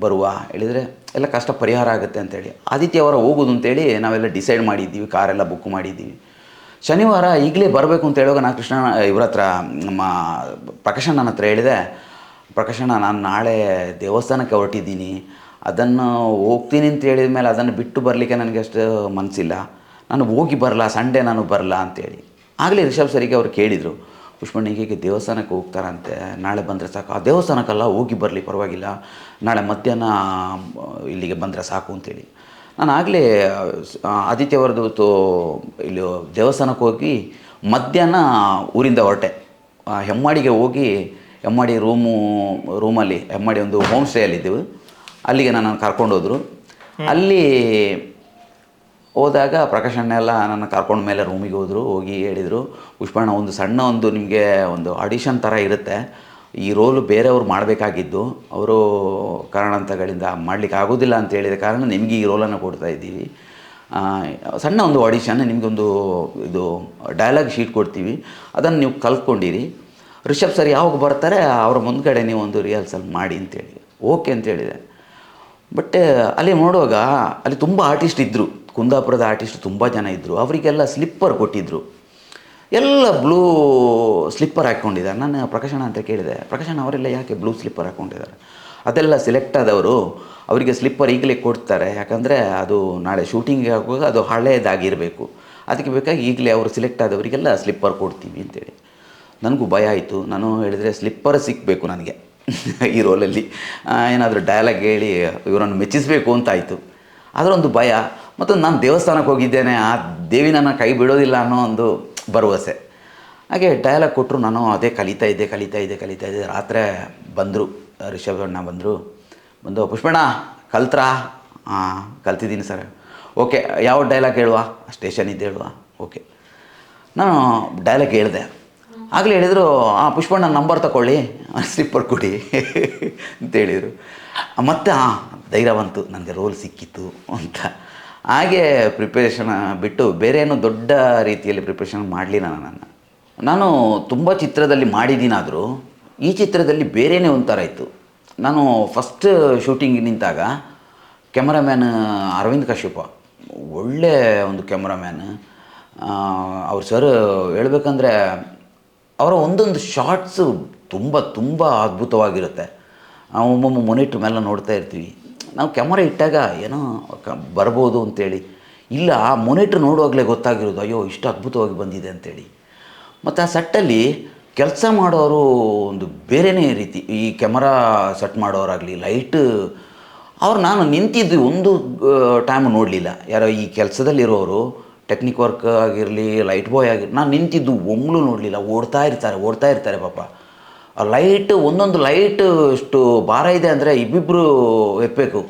ಬರುವ ಹೇಳಿದರೆ ಎಲ್ಲ ಕಷ್ಟ ಪರಿಹಾರ ಆಗುತ್ತೆ ಅಂತೇಳಿ. ಆದಿತ್ಯವಾರ ಹೋಗೋದು ಅಂತೇಳಿ ನಾವೆಲ್ಲ ಡಿಸೈಡ್ ಮಾಡಿದ್ದೀವಿ, ಕಾರೆಲ್ಲ ಬುಕ್ ಮಾಡಿದ್ದೀವಿ. ಶನಿವಾರ ಈಗಲೇ ಬರಬೇಕು ಅಂತ ಹೇಳುವಾಗ ನಾನು ಇವ್ರ ಹತ್ರ, ನಮ್ಮ ಪ್ರಕಾಶಣ್ಣನ ಹತ್ರ ಹೇಳಿದೆ, ಪ್ರಕಾಶಣ್ಣ ನಾನು ನಾಳೆ ದೇವಸ್ಥಾನಕ್ಕೆ ಹೊರಟಿದ್ದೀನಿ, ಅದನ್ನು ಹೋಗ್ತೀನಿ ಅಂತ ಹೇಳಿದ ಮೇಲೆ ಅದನ್ನು ಬಿಟ್ಟು ಬರಲಿಕ್ಕೆ ನನಗೆ ಅಷ್ಟು ಮನಸ್ಸಿಲ್ಲ, ನಾನು ಹೋಗಿ ಬರಲ್ಲ, ಸಂಡೇ ನಾನು ಬರಲ್ಲ ಅಂತೇಳಿ. ಆಗಲೇ ರಿಷಬ್ ಸರಿಗೆ ಅವ್ರು ಕೇಳಿದರು, ಪುಷ್ಪಣ್ಣ ಹೀಗೆ ದೇವಸ್ಥಾನಕ್ಕೆ ಹೋಗ್ತಾರಂತೆ, ನಾಳೆ ಬಂದರೆ ಸಾಕು. ಆ ದೇವಸ್ಥಾನಕ್ಕೆಲ್ಲ ಹೋಗಿ ಬರಲಿ ಪರವಾಗಿಲ್ಲ, ನಾಳೆ ಮಧ್ಯಾಹ್ನ ಇಲ್ಲಿಗೆ ಬಂದರೆ ಸಾಕು ಅಂತೇಳಿ. ನಾನು ಆಗಲೇ ಆದಿತ್ಯವರದ್ದು ಇಲ್ಲಿ ದೇವಸ್ಥಾನಕ್ಕೆ ಹೋಗಿ ಮಧ್ಯಾಹ್ನ ಊರಿಂದ ಹೊರಟೆ. ಹೆಮ್ಮಾಡಿಗೆ ಹೋಗಿ, ಹೆಮ್ಮಾಡಿ ರೂಮಲ್ಲಿ ಹೆಮ್ಮಾಡಿ ಒಂದು ಹೋಮ್ ಸ್ಟೇಯಲ್ಲಿದ್ದೆವು, ಅಲ್ಲಿಗೆ ನಾನು ಕರ್ಕೊಂಡೋದ್ರು. ಅಲ್ಲಿ ಹೋದಾಗ ಪ್ರಕಾಶಣ್ಣ ಎಲ್ಲ ನನ್ನ ಕರ್ಕೊಂಡ ಮೇಲೆ ರೂಮಿಗೆ ಹೋಗಿ ಹೇಳಿದರು, ಪುಷ್ಪಣ್ಣ ಒಂದು ಸಣ್ಣ ಒಂದು ನಿಮಗೆ ಒಂದು ಆಡಿಷನ್ ಥರ ಇರುತ್ತೆ, ಈ ರೋಲು ಬೇರೆಯವ್ರು ಮಾಡಬೇಕಾಗಿದ್ದು, ಅವರು ಕಾರಣಾಂತರಗಳಿಂದ ಮಾಡಲಿಕ್ಕೆ ಆಗೋದಿಲ್ಲ ಅಂತ ಹೇಳಿದ ಕಾರಣ ನಿಮಗೆ ಈ ರೋಲನ್ನು ಕೊಡ್ತಾ ಇದ್ದೀವಿ. ಸಣ್ಣ ಒಂದು ಆಡಿಷನ್, ನಿಮಗೊಂದು ಇದು ಡೈಲಾಗ್ ಶೀಟ್ ಕೊಡ್ತೀವಿ, ಅದನ್ನು ನೀವು ಕಲ್ತ್ಕೊಂಡಿರಿ. ರಿಷಬ್ ಸರ್ ಯಾವಾಗ ಬರ್ತಾರೆ ಅವರ ಮುಂದ್ಗಡೆ ನೀವು ಒಂದು ರಿಹರ್ಸಲ್ ಮಾಡಿ ಅಂತೇಳಿ ಓಕೆ ಅಂತೇಳಿದೆ. ಬಟ್ ಅಲ್ಲಿ ನೋಡುವಾಗ ಅಲ್ಲಿ ತುಂಬ ಆರ್ಟಿಸ್ಟ್ ಇದ್ದರು, ಕುಂದಾಪುರದ ಆರ್ಟಿಸ್ಟ್ ತುಂಬ ಜನ ಇದ್ದರು. ಅವರಿಗೆಲ್ಲ ಸ್ಲಿಪ್ಪರ್ ಕೊಟ್ಟಿದ್ದರು, ಎಲ್ಲ ಬ್ಲೂ ಸ್ಲಿಪ್ಪರ್ ಹಾಕ್ಕೊಂಡಿದ್ದಾರೆ. ನಾನು ಪ್ರಕಾಶಣ್ಣ ಅಂತ ಕೇಳಿದೆ, ಪ್ರಕಾಶಣ್ಣ ಅವರೆಲ್ಲ ಯಾಕೆ ಬ್ಲೂ ಸ್ಲಿಪ್ಪರ್ ಹಾಕ್ಕೊಂಡಿದ್ದಾರೆ? ಅದೆಲ್ಲ ಸೆಲೆಕ್ಟ್ ಆದವರು ಅವರಿಗೆ ಸ್ಲಿಪ್ಪರ್ ಈಗಲೇ ಕೊಡ್ತಾರೆ, ಯಾಕಂದರೆ ಅದು ನಾಳೆ ಶೂಟಿಂಗ್ಗೆ ಆಗುವಾಗ ಅದು ಹಳೇದಾಗಿರಬೇಕು, ಅದಕ್ಕೆ ಬೇಕಾಗಿ ಈಗಲೇ ಅವರು ಸೆಲೆಕ್ಟ್ ಆದವರಿಗೆಲ್ಲ ಸ್ಲಿಪ್ಪರ್ ಕೊಡ್ತೀವಿ ಅಂತೇಳಿ. ನನಗೂ ಭಯ ಆಯಿತು. ನಾನು ಹೇಳಿದರೆ ಸ್ಲಿಪ್ಪರ್ ಸಿಕ್ಕಬೇಕು ನನಗೆ ಈ ರೋಲಲ್ಲಿ, ಏನಾದರೂ ಡೈಲಾಗ್ ಹೇಳಿ ಇವರನ್ನು ಮೆಚ್ಚಿಸಬೇಕು ಅಂತಾಯಿತು. ಅದರೊಂದು ಭಯ. ಮತ್ತು ನಾನು ದೇವಸ್ಥಾನಕ್ಕೆ ಹೋಗಿದ್ದೇನೆ, ಆ ದೇವಿ ನನ್ನ ಕೈ ಬಿಡೋದಿಲ್ಲ ಅನ್ನೋ ಒಂದು ಭರವಸೆ. ಹಾಗೆ ಡೈಲಾಗ್ ಕೊಟ್ಟರು, ನಾನು ಅದೇ ಕಲಿತಾ ಇದ್ದೆ. ರಾತ್ರಿ ಬಂದರು, ರಿಷಬ್ ಅಣ್ಣ ಬಂದು ಪುಷ್ಪಣ್ಣ ಕಲ್ತ್ರಾ? ಹಾಂ ಕಲ್ತಿದ್ದೀನಿ ಸರ್. ಓಕೆ, ಯಾವ ಡೈಲಾಗ್ ಹೇಳುವ? ಸ್ಟೇಷನ್ ಇದ್ದು ಹೇಳುವ? ಓಕೆ. ನಾನು ಡೈಲಾಗ್ ಹೇಳಿದೆ. ಆಗಲೇ ಹೇಳಿದರು, ಪುಷ್ಪಣ್ಣ ನಂಬರ್ ತಗೊಳ್ಳಿ, ಸ್ಲಿಪ್ಪರ್ ಕೊಡಿ ಅಂತ ಹೇಳಿದರು. ಮತ್ತು ಧೈರ್ಯ ಬಂತು, ನನಗೆ ರೋಲ್ ಸಿಕ್ಕಿತ್ತು ಅಂತ. ಹಾಗೆ ಪ್ರಿಪ್ರೇಷನ್ ಬಿಟ್ಟು ಬೇರೆ ಏನೋ ದೊಡ್ಡ ರೀತಿಯಲ್ಲಿ ಪ್ರಿಪ್ರೇಷನ್ ಮಾಡಲಿಲ್ಲ. ನಾನು ತುಂಬ ಚಿತ್ರದಲ್ಲಿ ಮಾಡಿದ್ದೀನಾದರೂ ಈ ಚಿತ್ರದಲ್ಲಿ ಬೇರೆಯೇ ಒಂಥರ ಇತ್ತು. ನಾನು ಫಸ್ಟ್ ಶೂಟಿಂಗ್ ನಿಂತಾಗ ಕ್ಯಾಮರಾಮ್ಯಾನ್ ಅರವಿಂದ್ ಕಶ್ಯಪ, ಒಳ್ಳೆ ಒಂದು ಕ್ಯಾಮ್ರಾಮ್ಯಾನ್. ಅವ್ರು ಸರ್ ಹೇಳ್ಬೇಕಂದ್ರೆ ಅವರ ಒಂದೊಂದು ಶಾರ್ಟ್ಸು ತುಂಬ ಅದ್ಭುತವಾಗಿರುತ್ತೆ. ನಾವು ಒಮ್ಮೊಮ್ಮೆ ಮೊನಿಟ್ರ್ ಮೇಲೆ ನೋಡ್ತಾ ಇರ್ತೀವಿ, ನಾವು ಕ್ಯಾಮರಾ ಇಟ್ಟಾಗ ಏನೋ ಬರ್ಬೋದು ಅಂತೇಳಿ, ಇಲ್ಲ ಆ ಮೊನಿಟ್ರ್ ನೋಡುವಾಗಲೇ ಗೊತ್ತಾಗಿರೋದು, ಅಯ್ಯೋ ಇಷ್ಟು ಅದ್ಭುತವಾಗಿ ಬಂದಿದೆ ಅಂತೇಳಿ. ಮತ್ತು ಆ ಸೆಟ್ಟಲ್ಲಿ ಕೆಲಸ ಮಾಡೋರು ಒಂದು ಬೇರೆಯೇ ರೀತಿ, ಈ ಕ್ಯಾಮರಾ ಸೆಟ್ ಮಾಡೋರಾಗಲಿ, ಲೈಟ್ ನಾನು ನಿಂತಿದ್ದು ಒಂದು ಟೈಮ್ ನೋಡಲಿಲ್ಲ. ಯಾರೋ ಈ ಕೆಲಸದಲ್ಲಿರೋರು, ಟೆಕ್ನಿಕ್ ವರ್ಕ್ ಆಗಿರಲಿ, ಲೈಟ್ ಬಾಯ್ ಆಗಿರಲಿ, ನಾನು ನಿಂತಿದ್ದು ಒಮ್ಮಳು ನೋಡಲಿಲ್ಲ. ಓಡ್ತಾ ಇರ್ತಾರೆ ಪಾಪ. ಆ ಲೈಟ್, ಒಂದೊಂದು ಲೈಟ್ ಎಷ್ಟು ಭಾರ ಇದೆ ಅಂದರೆ ಇಬ್ಬಿಬ್ಬರು ಎತ್ತಬೇಕು.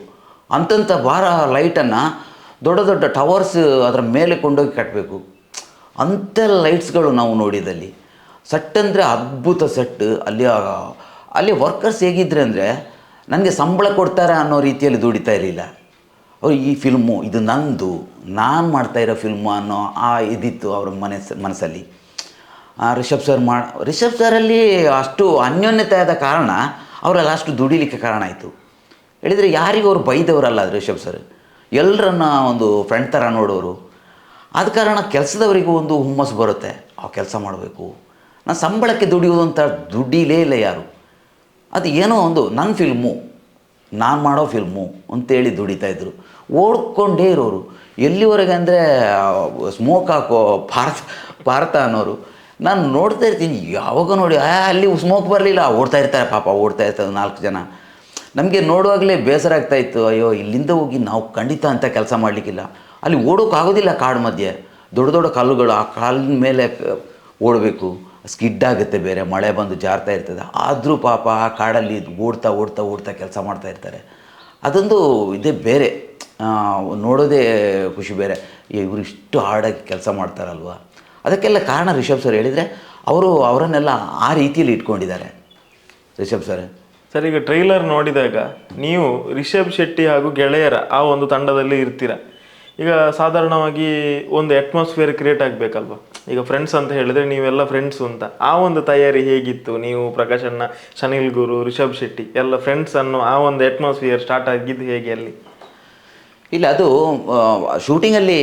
ಅಂತಂಥ ಭಾರ ಲೈಟನ್ನು ದೊಡ್ಡ ಟವರ್ಸ್ ಅದರ ಮೇಲೆ ಕೊಂಡೋಗಿ ಕಟ್ಟಬೇಕು. ಅಂಥ ಲೈಟ್ಸ್ಗಳು ನಾವು ನೋಡಿದಲ್ಲಿ. ಸೆಟ್ ಅಂದರೆ ಅದ್ಭುತ ಸೆಟ್. ಅಲ್ಲಿ ವರ್ಕರ್ಸ್ ಹೇಗಿದ್ರೆ ಅಂದರೆ ನನಗೆ ಸಂಬಳ ಕೊಡ್ತಾರೆ ಅನ್ನೋ ರೀತಿಯಲ್ಲಿ ದುಡಿತಾ ಇರಲಿಲ್ಲ ಅವರು. ಈ ಫಿಲ್ಮು ಇದು ನಂದು, ನಾನು ಮಾಡ್ತಾಯಿರೋ ಫಿಲ್ಮು ಅನ್ನೋ ಇದಿತ್ತು ಅವ್ರ ಮನಸ್ಸಲ್ಲಿ. ರಿಷಬ್ ಸರಲ್ಲಿ ಅಷ್ಟು ಅನ್ಯೋನ್ಯತೆ ಆದ ಕಾರಣ ಅವರೆಲ್ಲ ಅಷ್ಟು ದುಡಿಲಿಕ್ಕೆ ಕಾರಣ ಆಯಿತು. ಹೇಳಿದರೆ ಯಾರಿಗೂ ಅವರು ಬೈದವರಲ್ಲ ರಿಷಬ್ ಸರ್, ಎಲ್ಲರನ್ನ ಒಂದು ಫ್ರೆಂಡ್ ಥರ ನೋಡೋರು. ಆದ ಕಾರಣ ಕೆಲಸದವರಿಗೂ ಒಂದು ಹುಮ್ಮಸ್ಸು ಬರುತ್ತೆ, ಆ ಕೆಲಸ ಮಾಡಬೇಕು. ನಾನು ಸಂಬಳಕ್ಕೆ ದುಡಿಯೋದು ಅಂತ ದುಡ್ಡಿಲೇ ಇಲ್ಲ ಯಾರು. ಅದು ಏನೋ ಒಂದು ನನ್ನ ಫಿಲ್ಮು, ನಾನು ಮಾಡೋ ಫಿಲ್ಮು ಅಂತೇಳಿ ದುಡಿತಾಯಿದ್ರು. ಓಡ್ಕೊಂಡೇ ಇರೋರು. ಎಲ್ಲಿವರೆಗೆ ಅಂದರೆ ಸ್ಮೋಕ್ ಹಾಕೋ ಭಾರತ ಅನ್ನೋರು. ನಾನು ನೋಡ್ತಾ ಇರ್ತೀನಿ, ಯಾವಾಗ ನೋಡಿ ಅಲ್ಲಿ ಸ್ಮೋಕ್ ಬರಲಿಲ್ಲ, ಓಡ್ತಾ ಇರ್ತಾರೆ 4 ಜನ. ನಮಗೆ ನೋಡುವಾಗಲೇ ಬೇಸರ ಆಗ್ತಾಯಿತ್ತು, ಅಯ್ಯೋ ಇಲ್ಲಿಂದ ಹೋಗಿ ನಾವು ಖಂಡಿತ ಅಂತ ಕೆಲಸ ಮಾಡಲಿಕ್ಕಿಲ್ಲ. ಅಲ್ಲಿ ಓಡೋಕ್ಕಾಗೋದಿಲ್ಲ, ಕಾಡು ಮಧ್ಯೆ ದೊಡ್ಡ ಕಲ್ಲುಗಳು, ಆ ಕಾಲಿನ ಮೇಲೆ ಓಡಬೇಕು, ಸ್ಕಿಡ್ ಆಗುತ್ತೆ, ಬೇರೆ ಮಳೆ ಬಂದು ಜಾರ್ತಾ ಇರ್ತದೆ. ಆದರೂ ಪಾಪ ಆ ಕಾಡಲ್ಲಿ ಓಡ್ತಾ ಕೆಲಸ ಮಾಡ್ತಾ ಇರ್ತಾರೆ. ಅದೊಂದು ಇದೇ ಬೇರೆ, ನೋಡೋದೇ ಖುಷಿ ಬೇರೆ. ಇವರು ಇಷ್ಟು ಹಾರ್ಡಾಗಿ ಕೆಲಸ ಮಾಡ್ತಾರಲ್ವ. ಅದಕ್ಕೆಲ್ಲ ಕಾರಣ ರಿಷಬ್ ಸರ್. ಹೇಳಿದರೆ ಅವರನ್ನೆಲ್ಲ ಆ ರೀತಿಯಲ್ಲಿ ಇಟ್ಕೊಂಡಿದ್ದಾರೆ ರಿಷಬ್ ಸರ್. ಸರ್, ಈಗ ಟ್ರೈಲರ್ ನೋಡಿದಾಗ ನೀವು ರಿಷಬ್ ಶೆಟ್ಟಿ ಹಾಗೂ ಗೆಳೆಯರ ಆ ಒಂದು ತಂಡದಲ್ಲಿ ಇರ್ತೀರ. ಈಗ ಸಾಧಾರಣವಾಗಿ ಒಂದು ಅಟ್ಮಾಸ್ಫಿಯರ್ ಕ್ರಿಯೇಟ್ ಆಗಬೇಕಲ್ವ. ಈಗ ಫ್ರೆಂಡ್ಸ್ ಅಂತ ಹೇಳಿದರೆ ನೀವೆಲ್ಲ ಫ್ರೆಂಡ್ಸು ಅಂತ, ಆ ಒಂದು ತಯಾರಿ ಹೇಗಿತ್ತು? ನೀವು ಪ್ರಕಾಶಣ್ಣ, ಶನಿಲ್ ಗುರು, ರಿಷಬ್ ಶೆಟ್ಟಿ ಎಲ್ಲ ಫ್ರೆಂಡ್ಸ್ ಅನ್ನೋ ಆ ಒಂದು ಅಟ್ಮಾಸ್ಫಿಯರ್ ಸ್ಟಾರ್ಟ್ ಆಗಿದ್ದು ಹೇಗೆ ಅಲ್ಲಿ? ಇಲ್ಲ, ಅದು ಶೂಟಿಂಗಲ್ಲಿ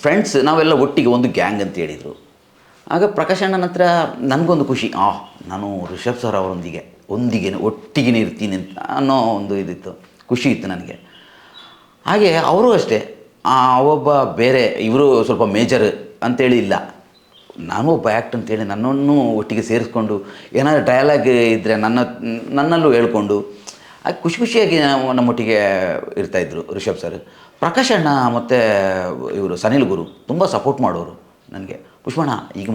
ಫ್ರೆಂಡ್ಸ್ ನಾವೆಲ್ಲ ಒಟ್ಟಿಗೆ ಒಂದು ಗ್ಯಾಂಗ್ ಅಂತ ಹೇಳಿದರು. ಆಗ ಪ್ರಕಾಶಣ್ಣನ ಹತ್ರ ನನಗೊಂದು ಖುಷಿ, ನಾನು ರಿಷಬ್ ಸರ್ ಅವರೊಂದಿಗೆ ಒಟ್ಟಿಗೆ ಇರ್ತೀನಿ ಅಂತ ಅನ್ನೋ ಒಂದು ಇದಿತ್ತು, ಖುಷಿ ಇತ್ತು ನನಗೆ. ಹಾಗೆ ಅವರು ಅಷ್ಟೇ, ಒಬ್ಬ ಬೇರೆ, ಇವರು ಸ್ವಲ್ಪ ಮೇಜರ್ ಅಂತೇಳಿ ಇಲ್ಲ, ನಾನು ಒಬ್ಬ ಆ್ಯಕ್ಟ್ ಅಂತೇಳಿ ನನ್ನನ್ನು ಒಟ್ಟಿಗೆ ಸೇರಿಸ್ಕೊಂಡು ಏನಾದರೂ ಡೈಲಾಗ್ ಇದ್ದರೆ ನನ್ನಲ್ಲೂ ಹೇಳ್ಕೊಂಡು ಆಗ ಖುಷಿಯಾಗಿ ನಮ್ಮೊಟ್ಟಿಗೆ ಇರ್ತಾಯಿದ್ರು ರಿಷಬ್ ಸರ್. ಪ್ರಕಾಶಣ್ಣ ಮತ್ತು ಇವರು ಸನಿಲ್ ಗುರು ತುಂಬ ಸಪೋರ್ಟ್ ಮಾಡೋರು ನನಗೆ. ಪುಷ್ಪಣ್ಣ ಈಗ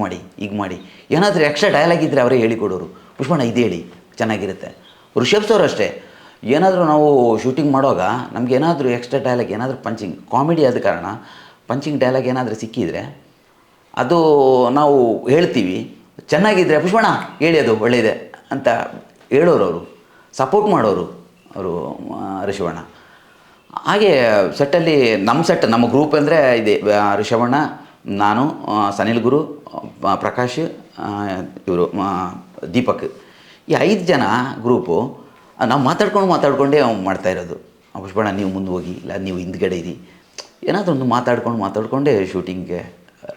ಮಾಡಿ, ಏನಾದರೂ ಎಕ್ಸ್ಟ್ರಾ ಡೈಲಾಗ್ ಇದ್ದರೆ ಅವರೇ ಹೇಳಿಕೊಡೋರು. ಪುಷ್ಪಣ್ಣ ಇದು ಹೇಳಿ ಚೆನ್ನಾಗಿರುತ್ತೆ. ರಿಷಬ್ ಸರ್ ಅಷ್ಟೇ, ಏನಾದರೂ ನಾವು ಶೂಟಿಂಗ್ ಮಾಡುವಾಗ ನಮ್ಗೆ ಏನಾದರೂ ಎಕ್ಸ್ಟ್ರಾ ಡೈಲಾಗ್, ಏನಾದರೂ ಪಂಚಿಂಗ್, ಕಾಮಿಡಿ ಆದ ಕಾರಣ ಪಂಚಿಂಗ್ ಡೈಲಾಗ್ ಏನಾದರೂ ಸಿಕ್ಕಿದರೆ ಅದು ನಾವು ಹೇಳ್ತೀವಿ, ಚೆನ್ನಾಗಿದ್ದರೆ ಪುಷ್ಪಣ್ಣ ಹೇಳಿ ಅದು ಒಳ್ಳೆಯದೆ ಅಂತ ಹೇಳೋರು, ಅವರು ಸಪೋರ್ಟ್ ಮಾಡೋರು ಅವರು ರಿಷಭಣ್ಣ. ಹಾಗೆ ಸೆಟ್ಟಲ್ಲಿ ನಮ್ಮ ಗ್ರೂಪ್ ಅಂದರೆ ಇದೆ, ರಿಷಭಣ್ಣ, ನಾನು, ಸನಿಲ್ ಗುರು, ಪ್ರಕಾಶ್, ಇವರು ದೀಪಕ್, ಈ 5 ಜನ ಗ್ರೂಪು ನಾವು ಮಾತಾಡ್ಕೊಂಡೇ ಮಾಡ್ತಾಯಿರೋದು. ಪುಷ್ಪಣ್ಣ ನೀವು ಮುಂದೆ ಹೋಗಿ, ಇಲ್ಲ ನೀವು ಹಿಂದ್ಗಡೆ ಇರಿ, ಏನಾದರೂ ಒಂದು ಮಾತಾಡ್ಕೊಂಡೇ ಶೂಟಿಂಗ್ಗೆ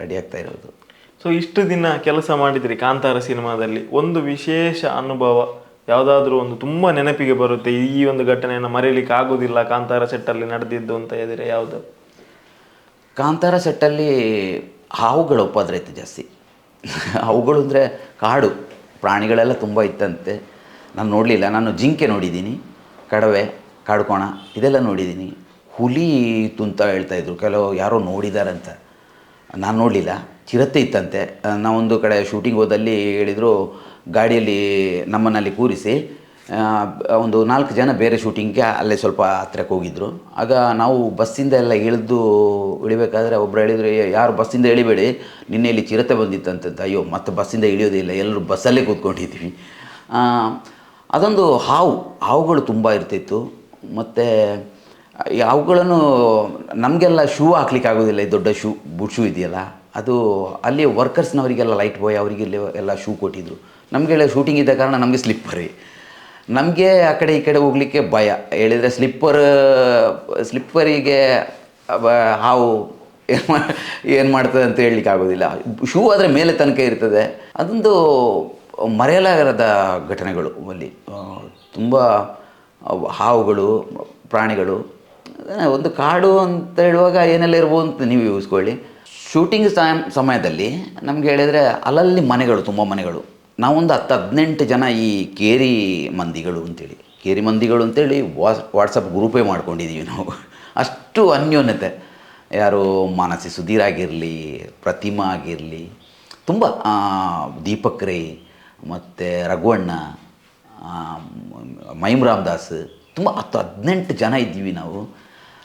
ರೆಡಿ ಆಗ್ತಾ ಇರೋದು. ಸೊ ಇಷ್ಟು ದಿನ ಕೆಲಸ ಮಾಡಿದ್ರಿ ಕಾಂತಾರ ಸಿನಿಮಾದಲ್ಲಿ, ಒಂದು ವಿಶೇಷ ಅನುಭವ ಯಾವುದಾದ್ರೂ ಒಂದು ತುಂಬ ನೆನಪಿಗೆ ಬರುತ್ತೆ, ಈ ಒಂದು ಘಟನೆಯನ್ನು ಮರೀಲಿಕ್ಕೆ ಆಗೋದಿಲ್ಲ ಕಾಂತಾರ ಸೆಟ್ಟಲ್ಲಿ ನಡೆದಿದ್ದು ಅಂತ ಹೇಳಿದರೆ ಯಾವುದು? ಕಾಂತಾರ ಸೆಟ್ಟಲ್ಲಿ ಹಾವುಗಳು ಉಪದ್ರ ಇತ್ತು ಜಾಸ್ತಿ. ಹಾವುಗಳು ಅಂದರೆ ಕಾಡು ಪ್ರಾಣಿಗಳೆಲ್ಲ ತುಂಬ ಇತ್ತಂತೆ. ನಾನು ನೋಡಲಿಲ್ಲ. ನಾನು ಜಿಂಕೆ ನೋಡಿದ್ದೀನಿ, ಕಡವೆ, ಕಾಡುಕೋಣ ಇದೆಲ್ಲ ನೋಡಿದ್ದೀನಿ. ಹುಲಿ ಇತ್ತು ಅಂತ ಹೇಳ್ತಾಯಿದ್ರು ಕೆಲವು, ಯಾರೋ ನೋಡಿದಾರಂತ. ನಾನು ನೋಡಲಿಲ್ಲ. ಚಿರತೆ ಇತ್ತಂತೆ. ನಾವೊಂದು ಕಡೆ ಶೂಟಿಂಗ್ ಹೋದಲ್ಲಿ ಹೇಳಿದರು, ಗಾಡಿಯಲ್ಲಿ ನಮ್ಮನ್ನಲ್ಲಿ ಕೂರಿಸಿ ಒಂದು 4 ಜನ ಬೇರೆ ಶೂಟಿಂಗ್ಗೆ ಅಲ್ಲೇ ಸ್ವಲ್ಪ ಹತ್ರಕ್ಕೆ ಹೋಗಿದ್ದರು. ಆಗ ನಾವು ಬಸ್ಸಿಂದ ಎಲ್ಲ ಇಳಿಬೇಕಾದ್ರೆ ಒಬ್ಬರು ಹೇಳಿದರು, ಯಾರು ಬಸ್ಸಿಂದ ಇಳಿಬೇಡಿ, ನಿನ್ನೆ ಇಲ್ಲಿ ಚಿರತೆ ಬಂದಿತ್ತಂತ. ಅಯ್ಯೋ ಮತ್ತೆ ಬಸ್ಸಿಂದ ಇಳಿಯೋದಿಲ್ಲ, ಎಲ್ಲರೂ ಬಸ್ಸಲ್ಲೇ ಕೂತ್ಕೊಂಡಿದ್ದೀವಿ. ಅದೊಂದು ಹಾವುಗಳು ತುಂಬ ಇರ್ತಿತ್ತು. ಮತ್ತು ಈ ಹಾವುಗಳನ್ನು ನಮಗೆಲ್ಲ ಶೂ ಹಾಕ್ಲಿಕ್ಕೆ ಆಗೋದಿಲ್ಲ, ಈ ದೊಡ್ಡ ಬುಟ್ ಶೂ ಇದೆಯಲ್ಲ ಅದು. ಅಲ್ಲಿ ವರ್ಕರ್ಸ್ನವರಿಗೆಲ್ಲ ಲೈಟ್ ಬಾಯ್ ಅವರಿಗೆ ಎಲ್ಲ ಶೂ ಕೊಟ್ಟಿದ್ದರು. ನಮಗೆಲ್ಲ ಶೂಟಿಂಗ್ ಇದ್ದ ಕಾರಣ ನಮಗೆ ಸ್ಲಿಪ್ಪರೇ. ನಮಗೆ ಆ ಕಡೆ ಈ ಕಡೆ ಹೋಗಲಿಕ್ಕೆ ಭಯ. ಹೇಳಿದರೆ ಸ್ಲಿಪ್ಪರಿಗೆ ಹಾವು ಏನು ಮಾಡ್ತದೆ ಅಂತ ಹೇಳಲಿಕ್ಕೆ ಆಗೋದಿಲ್ಲ. ಶೂ ಆದರೆ ಮೇಲೆ ತನಕ ಇರ್ತದೆ. ಅದೊಂದು ಮರೆಯಲಾಗದ ಘಟನೆಗಳು ಅಲ್ಲಿ. ತುಂಬ ಹಾವುಗಳು, ಪ್ರಾಣಿಗಳು. ಒಂದು ಕಾಡು ಅಂತ ಹೇಳುವಾಗ ಏನೆಲ್ಲ ಇರ್ಬೋದು ಅಂತ ನೀವು ಯೂಸ್ಕೊಳ್ಳಿ. ಶೂಟಿಂಗ್ ಸಮಯದಲ್ಲಿ ನಮ್ಗೆ ಹೇಳಿದರೆ ಅಲ್ಲಲ್ಲಿ ಮನೆಗಳು, ತುಂಬ ಮನೆಗಳು. ನಾವೊಂದು 10-18 ಜನ ಈ ಕೇರಿ ಮಂದಿಗಳು ಅಂತೇಳಿ ವಾಟ್ಸಪ್ ಗ್ರೂಪೇ ಮಾಡ್ಕೊಂಡಿದ್ದೀವಿ ನಾವು. ಅಷ್ಟು ಅನ್ಯೋನ್ಯತೆ. ಯಾರು ಮಾನಸಿ ಸುಧೀರ್ ಆಗಿರಲಿ, ಪ್ರತಿಮಾ ಆಗಿರಲಿ, ತುಂಬ ದೀಪಕ್ ರೈ ಮತ್ತು ರಘುವಣ್ಣ, ಮೈಮ್ ರಾಮದಾಸ್, ತುಂಬ 10-18 ಜನ ಇದ್ದೀವಿ ನಾವು.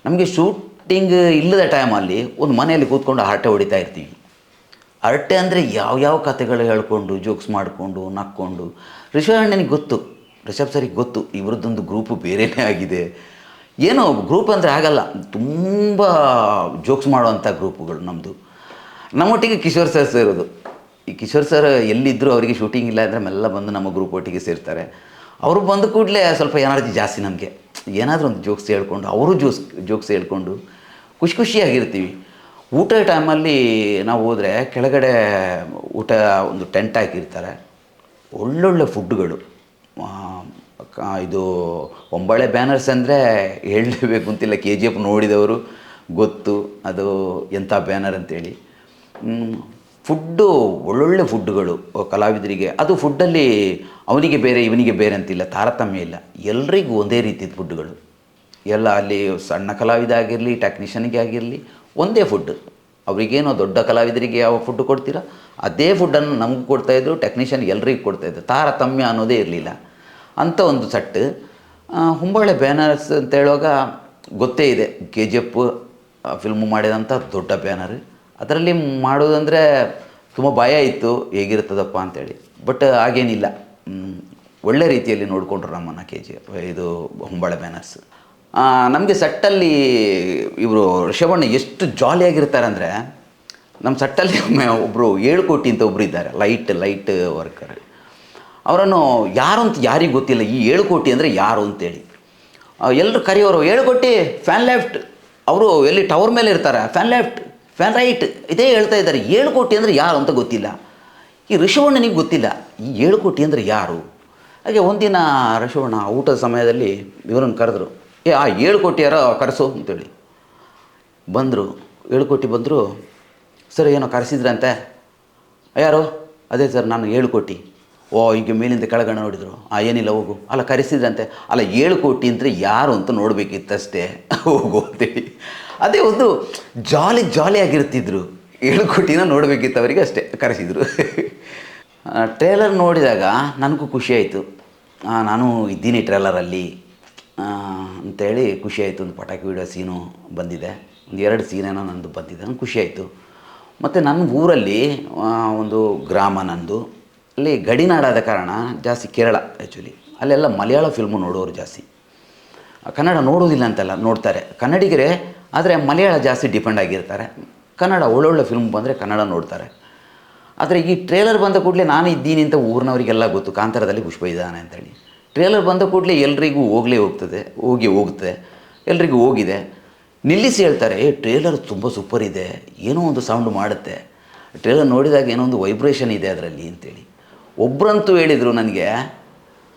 ನಮಗೆ ಶೂಟಿಂಗ್ ಇಲ್ಲದ ಟೈಮಲ್ಲಿ ಒಂದು ಮನೆಯಲ್ಲಿ ಕೂತ್ಕೊಂಡು ಹರಟೆ ಹೊಡಿತಾ ಇರ್ತೀವಿ. ಹರಟೆ ಅಂದರೆ ಯಾವ ಕಥೆಗಳು ಹೇಳ್ಕೊಂಡು, ಜೋಕ್ಸ್ ಮಾಡಿಕೊಂಡು, ನಕ್ಕೊಂಡು. ರಿಷಬ್ ಸರಿಗೆ ಗೊತ್ತು ಇವ್ರದ್ದೊಂದು ಗ್ರೂಪು ಬೇರೆಯೇ ಆಗಿದೆ. ಏನೋ ಗ್ರೂಪ್ ಅಂದರೆ ಆಗಲ್ಲ, ತುಂಬ ಜೋಕ್ಸ್ ಮಾಡುವಂಥ ಗ್ರೂಪುಗಳು ನಮ್ಮದು. ನಮ್ಮೊಟ್ಟಿಗೆ ಕಿಶೋರ್ ಸರ್ ಸೇರೋದು. ಈ ಕಿಶೋರ್ ಸರ್ ಎಲ್ಲಿದ್ದರೂ ಅವರಿಗೆ ಶೂಟಿಂಗ್ ಇಲ್ಲ ಅಂದರೆ ಮೆಲ್ಲ ಬಂದು ನಮ್ಮ ಗ್ರೂಪ್ ಒಟ್ಟಿಗೆ ಸೇರ್ತಾರೆ. ಅವರು ಬಂದ ಕೂಡಲೇ ಸ್ವಲ್ಪ ಎನರ್ಜಿ ಜಾಸ್ತಿ ನಮಗೆ. ಏನಾದರೂ ಒಂದು ಜೋಕ್ಸ್ ಹೇಳ್ಕೊಂಡು, ಅವರು ಜೋಕ್ಸ್ ಹೇಳ್ಕೊಂಡು ಖುಷಿಯಾಗಿರ್ತೀವಿ. ಊಟ ಟೈಮಲ್ಲಿ ನಾವು ಹೋದರೆ ಕೆಳಗಡೆ ಊಟ ಒಂದು ಟೆಂಟ್ ಹಾಕಿರ್ತಾರೆ. ಒಳ್ಳೊಳ್ಳೆ ಫುಡ್ಡುಗಳು. ಇದು ಒಂಬಳೆ ಬ್ಯಾನರ್ಸ್ ಅಂದರೆ ಹೇಳಲೇಬೇಕು ಅಂತಿಲ್ಲ. KGF ನೋಡಿದವರು ಗೊತ್ತು ಅದು ಎಂಥ ಬ್ಯಾನರ್ ಅಂತೇಳಿ. ಫುಡ್ಡು ಒಳ್ಳೊಳ್ಳೆ ಫುಡ್ಡುಗಳು ಕಲಾವಿದರಿಗೆ. ಅದು ಫುಡ್ಡಲ್ಲಿ ಅವನಿಗೆ ಬೇರೆ ಇವನಿಗೆ ಬೇರೆ ಅಂತಿಲ್ಲ, ತಾರತಮ್ಯ ಇಲ್ಲ. ಎಲ್ರಿಗೂ ಒಂದೇ ರೀತಿಯ ಫುಡ್ಡುಗಳು ಎಲ್ಲ. ಅಲ್ಲಿ ಸಣ್ಣ ಕಲಾವಿದ ಆಗಿರಲಿ, ಟೆಕ್ನಿಷಿಯನ್ಗೆ ಆಗಿರಲಿ ಒಂದೇ ಫುಡ್. ಅವರಿಗೇನೋ ದೊಡ್ಡ ಕಲಾವಿದರಿಗೆ ಯಾವ ಫುಡ್ ಕೊಡ್ತೀರಾ ಅದೇ ಫುಡ್ಡನ್ನು ನಮಗೂ ಕೊಡ್ತಾಯಿದ್ರು, ಟೆಕ್ನಿಷಿಯನ್ ಎಲ್ರಿಗೂ ಕೊಡ್ತಾಯಿದ್ರು. ತಾರತಮ್ಯ ಅನ್ನೋದೇ ಇರಲಿಲ್ಲ ಅಂಥ ಒಂದು ಸೆಟ್. ಹೊಂಬಾಳೆ ಬ್ಯಾನರ್ಸ್ ಅಂತ ಹೇಳುವಾಗ ಗೊತ್ತೇ ಇದೆ, KGF ಫಿಲ್ಮು ಮಾಡಿದಂಥ ದೊಡ್ಡ ಬ್ಯಾನರ್. ಅದರಲ್ಲಿ ಮಾಡೋದಂದರೆ ತುಂಬ ಭಯ ಇತ್ತು, ಹೇಗಿರ್ತದಪ್ಪ ಅಂಥೇಳಿ. ಬಟ್ ಹಾಗೇನಿಲ್ಲ, ಒಳ್ಳೆ ರೀತಿಯಲ್ಲಿ ನೋಡಿಕೊಂಡ್ರು ನಮ್ಮನ್ನು KGF ಇದು ಹೊಂಬಾಳೆ ಬ್ಯಾನರ್ಸ್. ನಮಗೆ ಸೆಟ್ಟಲ್ಲಿ ಇವರು ರಿಷಭಣ್ಣ ಎಷ್ಟು ಜಾಲಿಯಾಗಿರ್ತಾರೆ ಅಂದರೆ, ನಮ್ಮ ಸೆಟ್ಟಲ್ಲಿ ಒಬ್ಬರು 7 ಕೋಟಿ ಅಂತ ಒಬ್ಬರು ಇದ್ದಾರೆ, ಲೈಟ್ ವರ್ಕರ್. ಅವರನ್ನು ಯಾರು ಅಂತ ಯಾರಿಗೂ ಗೊತ್ತಿಲ್ಲ, ಈ 7 ಕೋಟಿ ಅಂದರೆ ಯಾರು ಅಂತೇಳಿ. ಎಲ್ಲರೂ ಕರೆಯೋರು, 7 ಕೋಟಿ ಫ್ಯಾನ್ ಲೆಫ್ಟ್. ಅವರು ಎಲ್ಲಿ ಟವರ್ ಮೇಲೆ ಇರ್ತಾರೆ, ಫ್ಯಾನ್ ಲೆಫ್ಟ್, ಫ್ಯಾನ್ ರೈಟ್, ಇದೇ ಹೇಳ್ತಾ ಇದ್ದಾರೆ. 7 ಕೋಟಿ ಅಂದರೆ ಯಾರು ಅಂತ ಗೊತ್ತಿಲ್ಲ. ಈ ರಿಷಭಣ್ಣನಿಗೆ ಗೊತ್ತಿಲ್ಲ ಈ 7 ಕೋಟಿ ಅಂದರೆ ಯಾರು. ಹಾಗೆ ಒಂದಿನ ರಿಷಭಣ್ಣ ಊಟದ ಸಮಯದಲ್ಲಿ ಇವರನ್ನು ಕರೆದ್ರು, ಆ 7 ಕೋಟಿ ಯಾರೋ ಕರೆಸು ಅಂತೇಳಿ. ಬಂದರು, 7 ಕೋಟಿ ಬಂದರು. ಸರ್ ಏನೋ ಕರೆಸಿದ್ರಂತೆ. ಯಾರು? ಅದೇ ಸರ್ ನಾನು 7 ಕೋಟಿ. ಓ ಈಗ ಮೇಲಿಂದ ಕೆಳಗಡೆ ನೋಡಿದರು. ಏನಿಲ್ಲ ಹೋಗು. ಅಲ್ಲ ಕರೆಸಿದ್ರಂತೆ. ಅಲ್ಲ 7 ಕೋಟಿ ಅಂದರೆ ಯಾರು ಅಂತ ನೋಡಬೇಕಿತ್ತಷ್ಟೇ, ಹೋಗು ಅಂತೇಳಿ. ಅದೇ ಒಂದು ಜಾಲಿಯಾಗಿರ್ತಿದ್ರು. 7 ಕೋಟಿನ ನೋಡಬೇಕಿತ್ತು ಅವರಿಗೆ, ಅಷ್ಟೇ ಕರೆಸಿದರು. ಟ್ರೇಲರ್ ನೋಡಿದಾಗ ನನಗೂ ಖುಷಿಯಾಯಿತು. ನಾನು ಇದ್ದೀನಿ ಟ್ರೇಲರಲ್ಲಿ ಅಂಥೇಳಿ ಖುಷಿಯಾಯಿತು. ಒಂದು ಪಟಾಕಿ ವಿಡಿಯೋ ಸೀನು ಬಂದಿದೆ, ಒಂದು 2 ಸೀನೇನೋ ನಂದು ಬಂದಿದೆ, ನನಗೆ ಖುಷಿಯಾಯಿತು. ಮತ್ತು ನನ್ನ ಊರಲ್ಲಿ ಒಂದು ಗ್ರಾಮ ನಂದು, ಅಲ್ಲಿ ಗಡಿನಾಡಾದ ಕಾರಣ ಜಾಸ್ತಿ ಕೇರಳ ಆ್ಯಕ್ಚುಲಿ ಅಲ್ಲೆಲ್ಲ ಮಲಯಾಳ ಫಿಲ್ಮು ನೋಡೋರು ಜಾಸ್ತಿ, ಕನ್ನಡ ನೋಡೋದಿಲ್ಲ ಅಂತೆಲ್ಲ ನೋಡ್ತಾರೆ ಕನ್ನಡಿಗರೇ, ಆದರೆ ಮಲಯಾಳ ಜಾಸ್ತಿ ಡಿಪೆಂಡ್ ಆಗಿರ್ತಾರೆ. ಕನ್ನಡ ಒಳ್ಳೊಳ್ಳೆ ಫಿಲ್ಮ್ ಬಂದರೆ ಕನ್ನಡ ನೋಡ್ತಾರೆ. ಆದರೆ ಈ ಟ್ರೇಲರ್ ಬಂದ ಕೂಡಲೇ ನಾನು ಇದ್ದೀನಿ ಅಂತ ಊರಿನವರಿಗೆಲ್ಲ ಗೊತ್ತು, ಕಾಂತಾರದಲ್ಲಿ ಪುಷ್ಪ ಇದ್ದಾನೆ ಅಂತೇಳಿ. ಟ್ರೇಲರ್ ಬಂದ ಕೂಡಲೇ ಎಲ್ರಿಗೂ ಹೋಗುತ್ತೆ, ಎಲ್ರಿಗೂ ಹೋಗಿದೆ. ನಿಲ್ಲಿಸಿ ಹೇಳ್ತಾರೆ, ಟ್ರೇಲರ್ ತುಂಬ ಸೂಪರ್ ಇದೆ, ಏನೋ ಒಂದು ಸೌಂಡ್ ಮಾಡುತ್ತೆ, ಟ್ರೇಲರ್ ನೋಡಿದಾಗ ಏನೋ ಒಂದು ವೈಬ್ರೇಷನ್ ಇದೆ ಅದರಲ್ಲಿ ಅಂತೇಳಿ. ಒಬ್ಬರಂತೂ ಹೇಳಿದರು ನನಗೆ,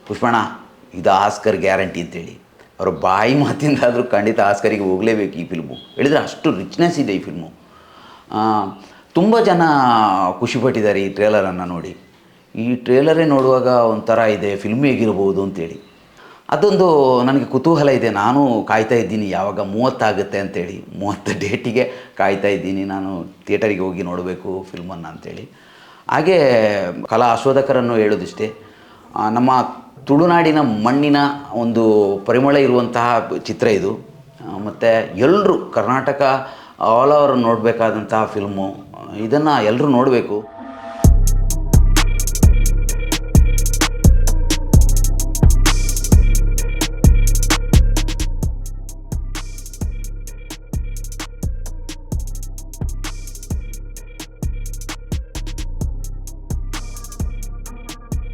ಪುಷ್ಪಣ್ಣ ಇದು ಆಸ್ಕರ್ ಗ್ಯಾರಂಟಿ ಅಂತೇಳಿ. ಅವರ ಬಾಯಿ ಮಾತಿಂದಾದರೂ ಖಂಡಿತ ಆಸ್ಕರಿಗೆ ಹೋಗಲೇಬೇಕು ಈ ಫಿಲ್ಮು, ಹೇಳಿದರೆ ಅಷ್ಟು ರಿಚ್ನೆಸ್ ಇದೆ ಈ ಫಿಲ್ಮು. ತುಂಬ ಜನ ಖುಷಿಪಟ್ಟಿದ್ದಾರೆ ಈ ಟ್ರೇಲರನ್ನು ನೋಡಿ. ಈ ಟ್ರೇಲರೇ ನೋಡುವಾಗ ಒಂಥರ ಇದೆ, ಫಿಲ್ಮ್ ಹೇಗಿರ್ಬೋದು ಅಂತೇಳಿ. ಅದೊಂದು ನನಗೆ ಕುತೂಹಲ ಇದೆ. ನಾನು ಕಾಯ್ತಾ ಇದ್ದೀನಿ ಯಾವಾಗ 30 ಆಗುತ್ತೆ ಅಂತೇಳಿ. 30 ಡೇಟಿಗೆ ಕಾಯ್ತಾ ಇದ್ದೀನಿ, ನಾನು ಥಿಯೇಟರಿಗೆ ಹೋಗಿ ನೋಡಬೇಕು ಫಿಲ್ಮನ್ನು ಅಂತೇಳಿ. ಹಾಗೇ ಕಲಾ ಆಸ್ವಾದಕರನ್ನು ಹೇಳೋದಿಷ್ಟೇ, ನಮ್ಮ ತುಳುನಾಡಿನ ಮಣ್ಣಿನ ಒಂದು ಪರಿಮಳ ಇರುವಂತಹ ಚಿತ್ರ ಇದು. ಮತ್ತು ಎಲ್ಲರೂ ಕರ್ನಾಟಕ ಆಲ್ ಓವರ್ ನೋಡಬೇಕಾದಂತಹ ಫಿಲ್ಮು, ಇದನ್ನು ಎಲ್ಲರೂ ನೋಡಬೇಕು.